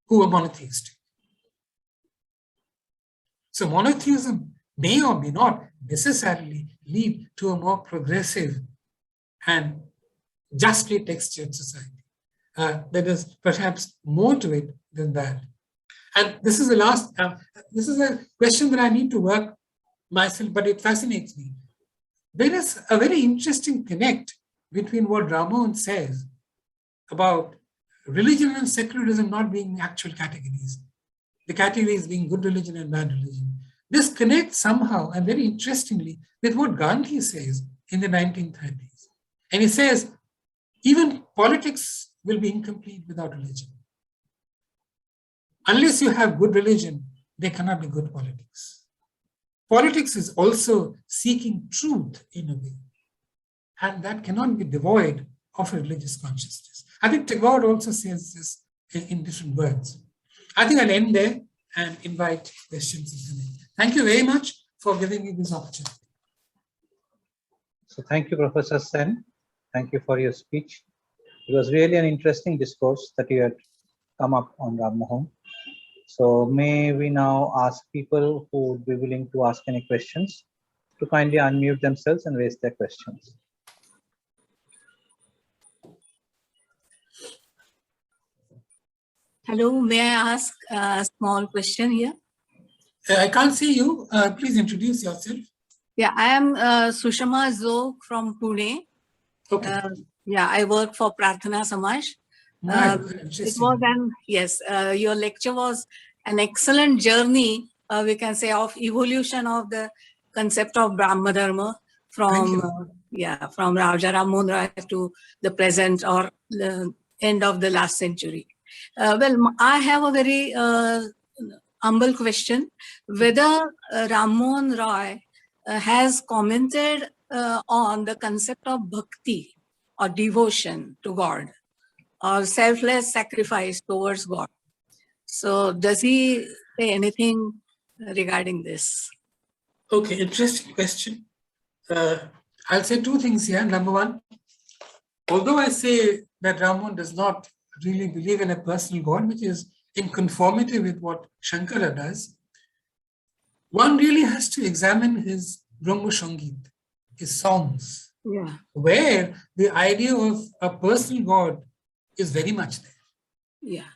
B: who were monotheistic? So monotheism may or may not necessarily lead to a more progressive and justly textured society. There is perhaps more to it than that. And this is the last, this is a question that I need to work myself, but it fascinates me. There is a very interesting connect between what Ramon says about religion and secularism not being actual categories, the categories being good religion and bad religion. This connects somehow and very interestingly with what Gandhi says in the 1930s. And he says, even politics will be incomplete without religion. Unless you have good religion, there cannot be good politics. Politics is also seeking truth in a way, and that cannot be devoid of a religious consciousness. I think Tagore also says this in different words. I think I'll end there and invite questions. Thank you very much for giving me this opportunity.
C: So thank you, Professor Sen. Thank you for your speech. It was really an interesting discourse that you had come up on Rammohun. So may we now ask people who would be willing to ask any questions to kindly unmute themselves and raise their questions.
D: Hello, may I ask a small question here?
B: I can't see you. Please introduce yourself.
D: Yeah, I am Sushma Zog from Pune.
B: Okay.
D: Yeah, I work for Prarthana Samaj. It was your lecture was an excellent journey, we can say, of evolution of the concept of Brahma Dharma from from Raja Rammohun Roy to the present or the end of the last century. Well, I have a very humble question, whether Rammohun Roy has commented on the concept of bhakti or devotion to God or selfless sacrifice towards God. So does he say anything regarding this?
B: Okay, interesting question. I'll say two things here. Number one, although I say that Ramon does not really believe in a personal God, which is in conformity with what Shankara does, one really has to examine his Brahma Sangit, his songs, where the idea of a personal God is very much there.
D: Yeah.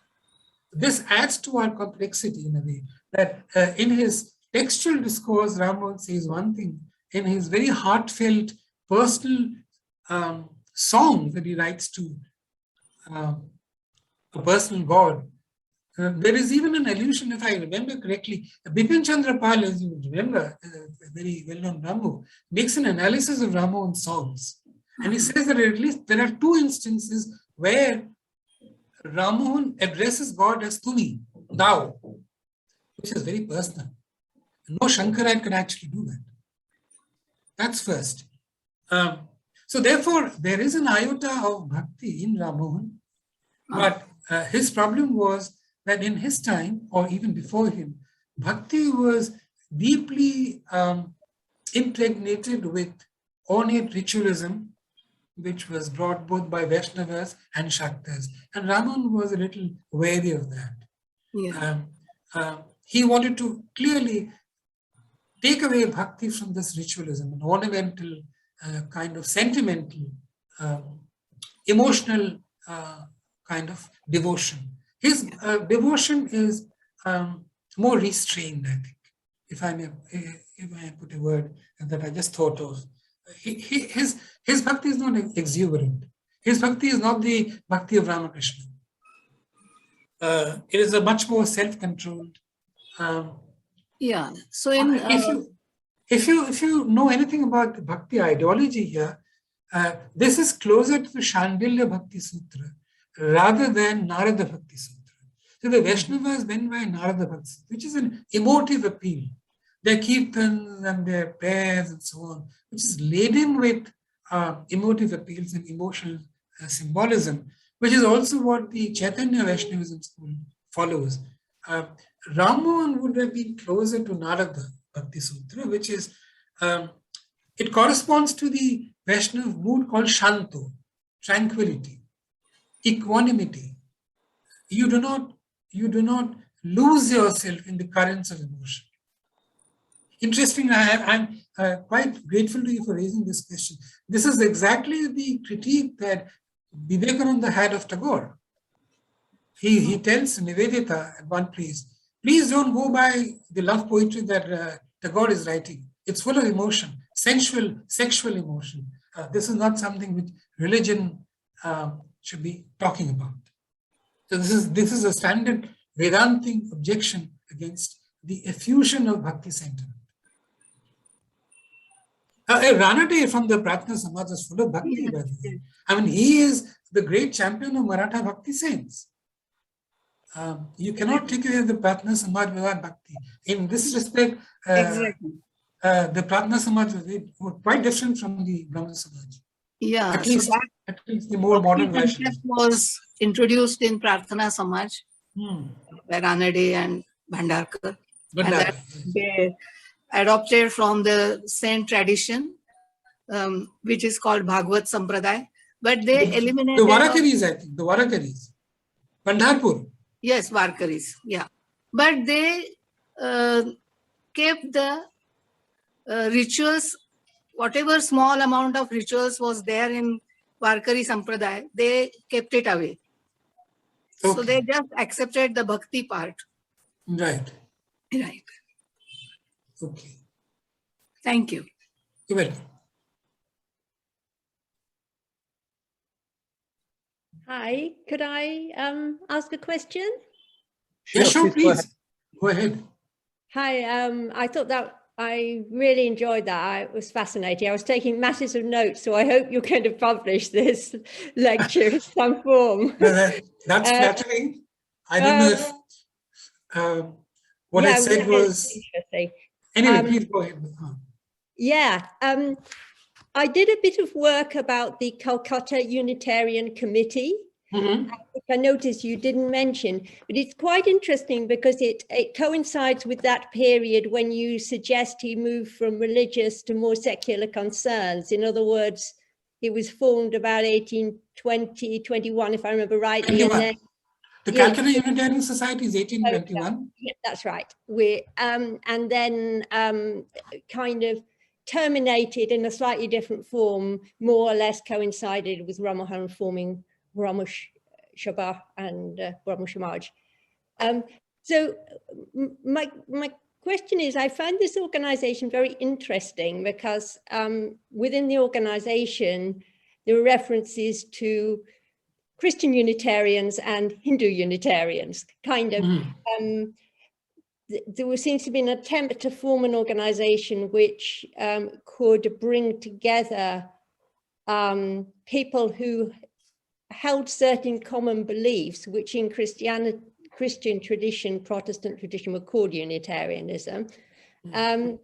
B: This adds to our complexity in a way that in his textual discourse, Ramon says one thing. In his very heartfelt personal song that he writes to a personal God, there is even an allusion, if I remember correctly, Bipin Chandra Pal, as you remember, a very well-known Brahmo, makes an analysis of Ramon's songs. And he says that at least there are two instances where Rammohun addresses God as Tumi, thou, which is very personal. No Shankarite could actually do that. That's first. So therefore, there is an iota of bhakti in Rammohun, but his problem was that in his time, or even before him, bhakti was deeply impregnated with ornate ritualism, which was brought both by Vaishnavas and Shaktas. And Raman was a little wary of that.
D: Yeah.
B: He wanted to clearly take away bhakti from this ritualism, an ornamental, kind of sentimental, emotional kind of devotion. His devotion is more restrained, I think, if I may put a word that I just thought of. His bhakti is not exuberant. His bhakti is not the bhakti of Ramakrishna. It is a much more self-controlled.
D: Yeah. So in
B: if you know anything about the bhakti ideology here, this is closer to the Shandilya Bhakti Sutra rather than Narada Bhakti Sutra. So the Vaishnavas went by Narada Bhakti Sutra, which is an emotive appeal. Their kirtans and their prayers and so on, which is laden with emotive appeals and emotional symbolism, which is also what the Chaitanya Vaishnavism school follows. Ramon would have been closer to Narada Bhakti Sutra, which is, it corresponds to the Vaishnava mood called Shanto, tranquility, equanimity. You do not lose yourself in the currents of emotion. Interesting, I'm quite grateful to you for raising this question. This is exactly the critique that Vivekananda had of Tagore. He tells Nivedita at one place, please don't go by the love poetry that Tagore is writing. It's full of emotion, sensual, sexual emotion. This is not something which religion should be talking about. So this is a standard Vedantic objection against the effusion of bhakti sentiment. Ranade from the Pratna Samaj is full of bhakti, by the way. I mean, he is the great champion of Maratha bhakti saints. You cannot take away the Pratna Samaj without bhakti. In this respect,
D: Exactly.
B: the Pratna Samaj was quite different from the Brahman Samaj.
D: Yeah,
B: At
D: so
B: least,
D: that
B: at least the more modern
D: concept
B: version.
D: was introduced in Prarthana Samaj by Ranade and Bhandarkar. And that they adopted from the same tradition, which is called Bhagavad Sampradaya. But they eliminated...
B: The Varakaris, I think. The Varakaris. Pandharpur.
D: Yes, Varkaris. Yeah. But they kept the rituals, whatever small amount of rituals was there in Varkari Sampradaya, they kept it away.
B: Okay.
D: So they just accepted the bhakti part.
B: Right.
D: Right.
B: Okay.
D: Thank you.
B: You're welcome.
E: Hi, could I ask a question?
B: Sure, please. Go ahead.
E: Hi, I thought that I really enjoyed that. It was fascinating. I was taking masses of notes, so I hope you're going to publish this lecture in some form.
B: That's flattering. I don't know if what I said was
E: interesting.
B: Anyway, please go ahead.
E: Yeah, I did a bit of work about the Calcutta Unitarian Committee, which I noticed you didn't mention, but it's quite interesting because it coincides with that period when you suggest he moved from religious to more secular concerns. In other words, it was formed about 1820, 21, if I remember rightly. And then,
B: the Calcutta Unitarian Society is 1821.
E: Yeah, that's right. And then kind of terminated in a slightly different form, more or less coincided with Rammohun forming Brahmo Sabha and Brahmo Samaj. So my question is, I find this organization very interesting because within the organization, there are references to Christian Unitarians and Hindu Unitarians, kind of. There seems to be an attempt to form an organization which could bring together people who held certain common beliefs, which in Christian tradition, Protestant tradition, were called Unitarianism. In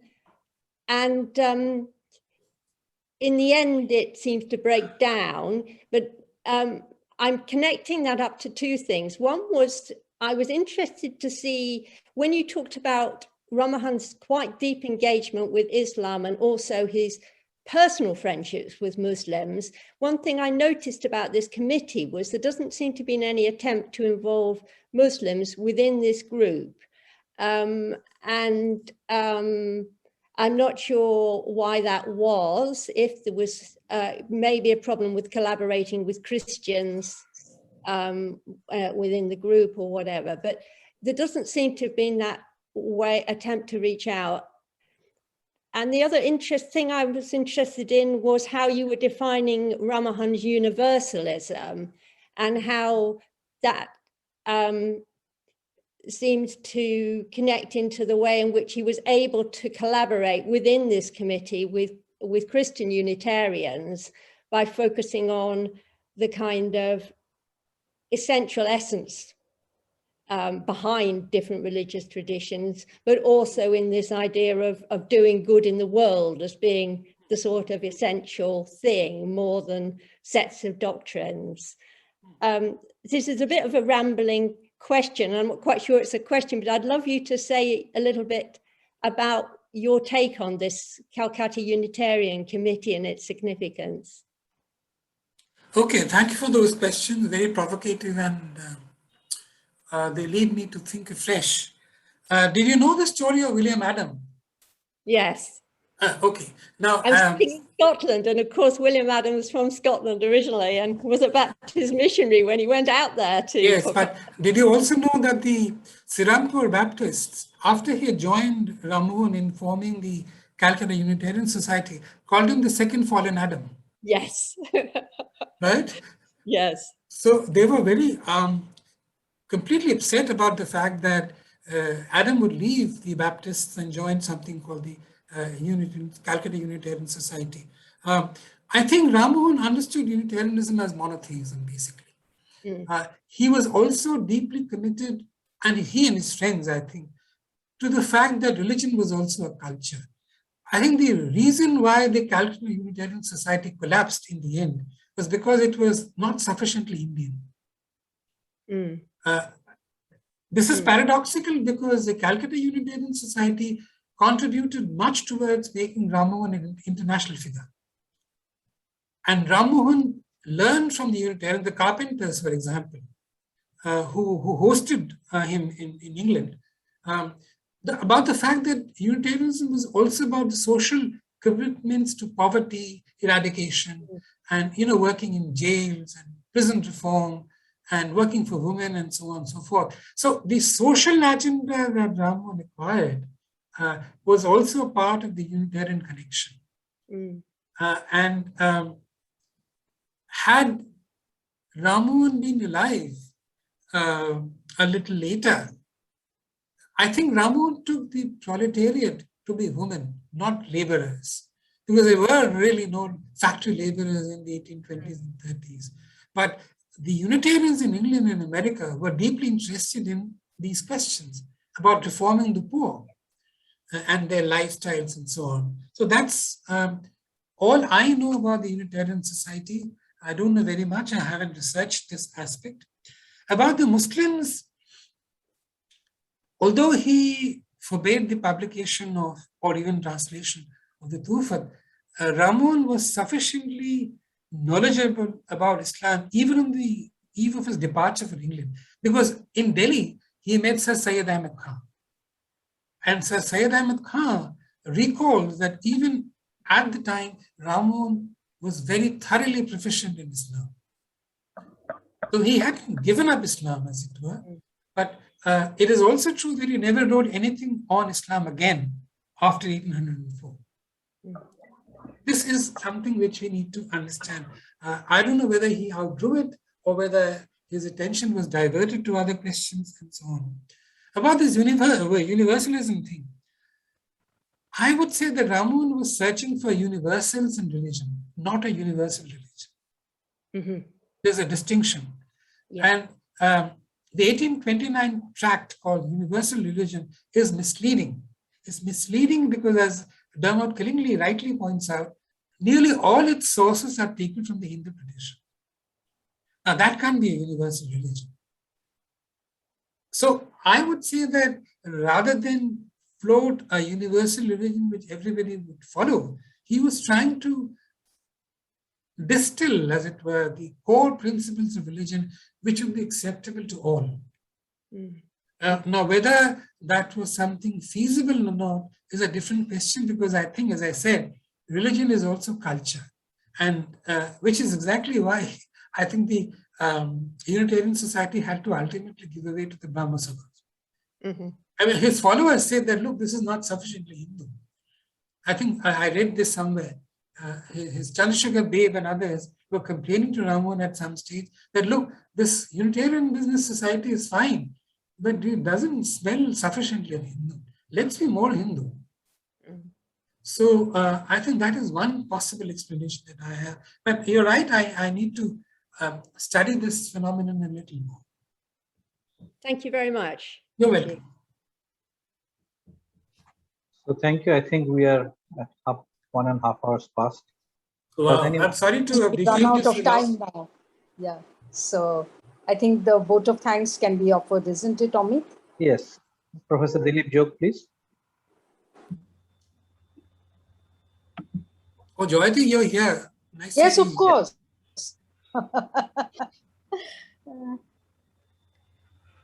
E: the end, it seems to break down, but I'm connecting that up to two things. One was, I was interested to see when you talked about Rammohun's quite deep engagement with Islam and also his personal friendships with Muslims. One thing I noticed about this committee was there doesn't seem to be any attempt to involve Muslims within this group. I'm not sure why that was, if there was maybe a problem with collaborating with Christians within the group or whatever, but there doesn't seem to have been that attempt to reach out. And the other thing I was interested in was how you were defining Rammohun's universalism and how that seems to connect into the way in which he was able to collaborate within this committee with Christian Unitarians by focusing on the kind of essential essence behind different religious traditions, but also in this idea of doing good in the world as being the sort of essential thing more than sets of doctrines. This is a bit of a rambling question. I'm not quite sure it's a question, but I'd love you to say a little bit about your take on this Calcutta Unitarian Committee and its significance.
B: Okay, thank you for those questions, very provocative, and they lead me to think afresh. Did you know the story of William Adam?
E: Yes.
B: Okay. Now,
E: I was thinking Scotland, and of course William Adam was from Scotland originally and was a Baptist missionary when he went out there to...
B: Yes, but did you also know that the Sirampur Baptists, after he joined Rammohun in forming the Calcutta Unitarian Society, called him the second fallen Adam?
E: Yes.
B: Right?
E: Yes.
B: So they were very completely upset about the fact that Adam would leave the Baptists and join something called the Calcutta Unitarian Society. I think Rammohun understood Unitarianism as monotheism, basically. He was also deeply committed, and he and his friends, I think, to the fact that religion was also a culture. I think the reason why the Calcutta Unitarian Society collapsed in the end was because it was not sufficiently Indian. This is paradoxical because the Calcutta Unitarian Society contributed much towards making Rammohun an international figure. And Rammohun learned from the Unitarian, the Carpenters, for example, who hosted him in England, about the fact that Unitarianism was also about the social commitments to poverty eradication and working in jails and prison reform and working for women and so on and so forth. So the social agenda that Ramon acquired was also a part of the Unitarian connection. Had Ramon been alive a little later, I think Ramon took the proletariat to be women, not laborers, because they were really known factory laborers in the 1820s and 30s. But the Unitarians in England and America were deeply interested in these questions about reforming the poor and their lifestyles and so on. So that's all I know about the Unitarian Society. I don't know very much. I haven't researched this aspect. About the Muslims, although he forbade the publication of or even translation of the Tufat, Ramon was sufficiently knowledgeable about Islam even on the eve of his departure from England, because in Delhi he met Sir Syed Ahmed Khan, and Sir Syed Ahmed Khan recalls that even at the time Ramon was very thoroughly proficient in Islam. So he hadn't given up Islam, as it were, but it is also true that he never wrote anything on Islam again after 1804. This is something which we need to understand. I don't know whether he outgrew it or whether his attention was diverted to other questions and so on. About this universalism thing, I would say that Ramon was searching for universals in religion, not a universal religion. There's a distinction. And the 1829 tract called Universal Religion is misleading. It's misleading because, as Dermot Killingly rightly points out, nearly all its sources are taken from the Hindu tradition. Now, that can't be a universal religion. So I would say that rather than float a universal religion which everybody would follow, he was trying to distill, as it were, the core principles of religion which would be acceptable to all. Now, whether that was something feasible or not is a different question, because I think, as I said, religion is also culture, and which is exactly why I think the Unitarian Society had to ultimately give away to the Brahmo Sabhas. I mean, his followers said that, look, this is not sufficiently Hindu. I think I read this somewhere. His Chandrasekhar Babe and others were complaining to Ramon at some stage that, look, this Unitarian Business Society is fine, but it doesn't smell sufficiently of Hindu. Let's be more Hindu. So I think that is one possible explanation that I have. But you're right, I need to study this phenomenon a little more.
E: Thank you very much.
B: You're welcome.
C: So thank you. I think we are at 1.5 hours past.
B: Wow. I'm sorry to have
F: run out of time now. Yeah. So I think the vote of thanks can be offered, isn't it, Amit?
C: Yes. Professor Dilip Jog, please.
B: Oh, Joyati, you're here. Nice.
F: Yes, of course.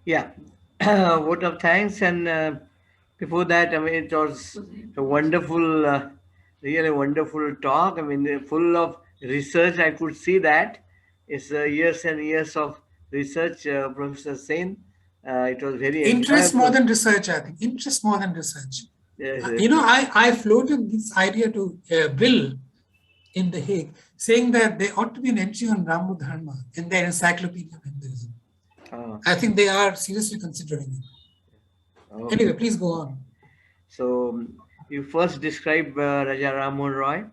G: Yeah. Vote of thanks. And before that, I mean, it was a wonderful, really wonderful talk. I mean, full of research. I could see that. It's years and years of research, Professor Sen. It was very
B: interest
G: enjoyable.
B: more than research, I think. Interest more than research.
G: Yes,
B: You know, I floated this idea to Bill in The Hague, saying that there ought to be an entry on Ramu Dharma in their Encyclopedia of Hinduism. I think they are seriously considering it.
G: Okay.
B: Anyway, please go on.
G: So you first describe Raja Rammohun Roy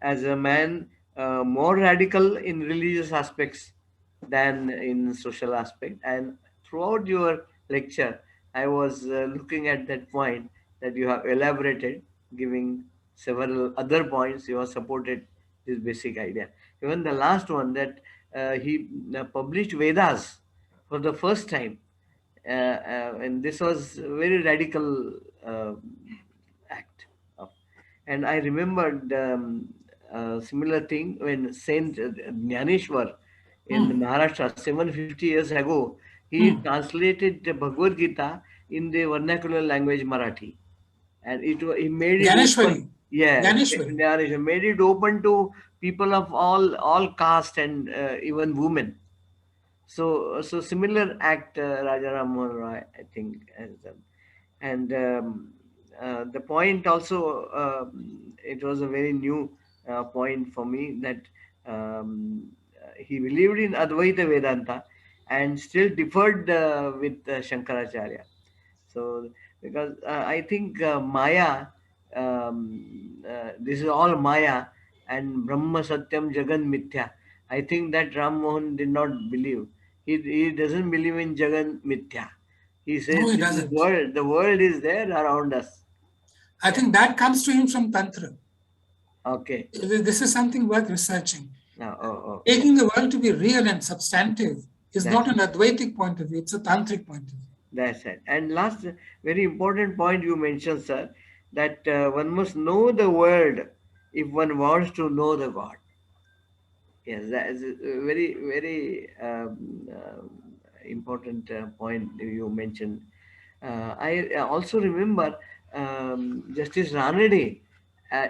G: as a man more radical in religious aspects than in social aspect. And throughout your lecture, I was looking at that point that you have elaborated, giving several other points. You have supported this basic idea. Even the last one, that he published Vedas for the first time, and this was a very radical act of, and I remembered a similar thing when Saint Jnaneshwar in Maharashtra 750 years ago, he translated the Bhagavad Gita in the vernacular language Marathi, and he made it open.
B: Ganeshwari.
G: Yeah,
B: Ganeshwari.
G: Jnaneshwar made it open to people of all caste and even women. So similar act Raja Rammohun Roy, I think, has done. And the point also, it was a very new point for me that he believed in Advaita Vedanta and still differed with Shankaracharya. So because I think Maya, this is all Maya, and Brahma Satyam Jagan Mithya. I think that Ram Mohan did not believe. He doesn't believe in Jagan Mithya. He says
B: No, he
G: this is
B: doesn't.
G: world. The world is there around us.
B: I think that comes to him from Tantra.
G: Okay.
B: This is something worth researching.
G: No,
B: Taking the world to be real and substantive is
G: That's
B: not an Advaitic point of view, it's a Tantric point of view.
G: That's it. And last, very important point you mentioned, sir, that one must know the world if one wants to know the God. Yes, that is a very, very important point you mentioned. I also remember Justice Ranade,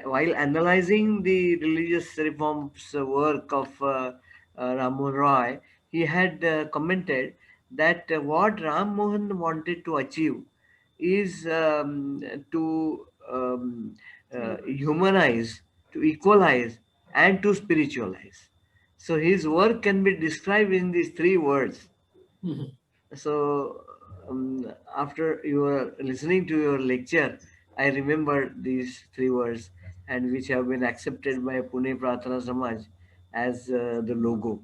G: while analyzing the religious reforms work of Rammohun Roy, he had commented that what Ram Mohan wanted to achieve is to humanize, to equalize, and to spiritualize. So his work can be described in these three words. So after you were listening to your lecture, I remember these three words, and which have been accepted by Pune Pratana Samaj as the logo.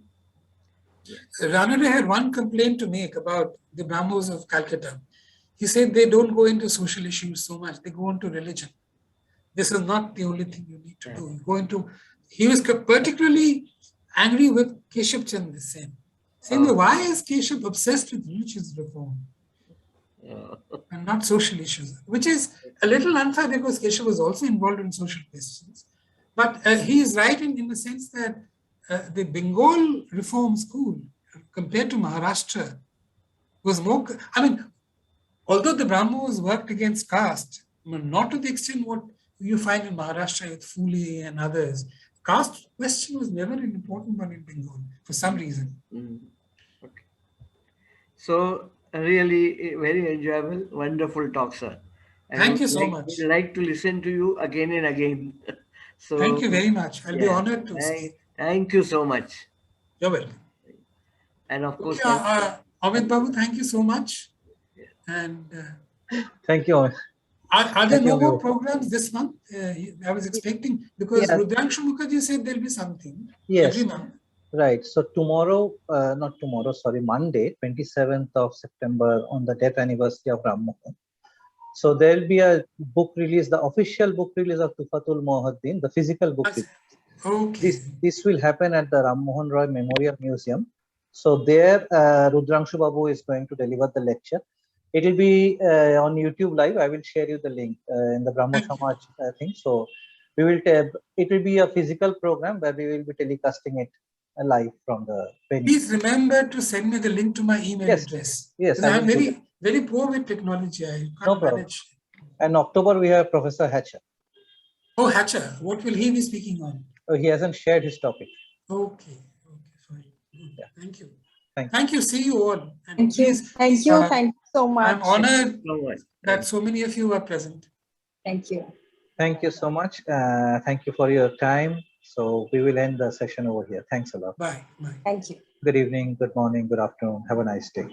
B: Ranade had one complaint to make about the Brahmos of Calcutta. He said they don't go into social issues so much, they go into religion. This is not the only thing you need to do. You go into, he was particularly angry with Keshav Chandra Sen, saying, why is Keshav obsessed with religious reform and not social issues? Which is a little unfair because Keshav was also involved in social questions. But he is right in the sense that the Bengal reform school compared to Maharashtra was more, I mean, although the Brahmos worked against caste, not to the extent what you find in Maharashtra with Phule and others, caste question was never an important one in Bengal for some reason.
G: Okay. So really very enjoyable, wonderful talk, sir. And
B: Thank you so much.
G: We'd like to listen to you again and again. So
B: thank you very much. I'll be honored to speak.
G: Thank you so much.
B: You're welcome.
G: And of course,
B: Amit Babu, thank you so much. And
C: thank you.
B: Are there no more programs this month? I was expecting, because Rudrangshu Mukherjee said there'll be something every month.
C: Right. So tomorrow, not tomorrow, sorry, Monday, 27th of September, on the death anniversary of Rammohun. So there'll be a book release, the official book release of Tufatul Mohaddin, the physical book release.
B: Okay.
C: This will happen at the Rammohun Roy Memorial Museum. So there, Rudrangshu Babu is going to deliver the lecture. It will be on YouTube Live. I will share you the link in the Brahmo Samaj thing. So we will. It will be a physical program where we will be telecasting it live from the venue.
B: Please remember to send me the link to my email address.
C: Yes,
B: I'm very poor with technology. I can't manage.
C: And October we have Professor Hatcher.
B: Oh, Hatcher. What will he be speaking on?
C: Oh, he hasn't shared his topic.
B: Okay, fine.
C: Yeah.
B: Thank you.
C: Thank
B: you. See you all. And
F: thank you. Thank you so much.
B: I'm honored that so many of you are present.
F: Thank you.
C: Thank you so much. Thank you for your time. So we will end the session over here. Thanks a lot.
B: Bye.
F: Thank you.
C: Good evening, good morning, good afternoon. Have a nice day.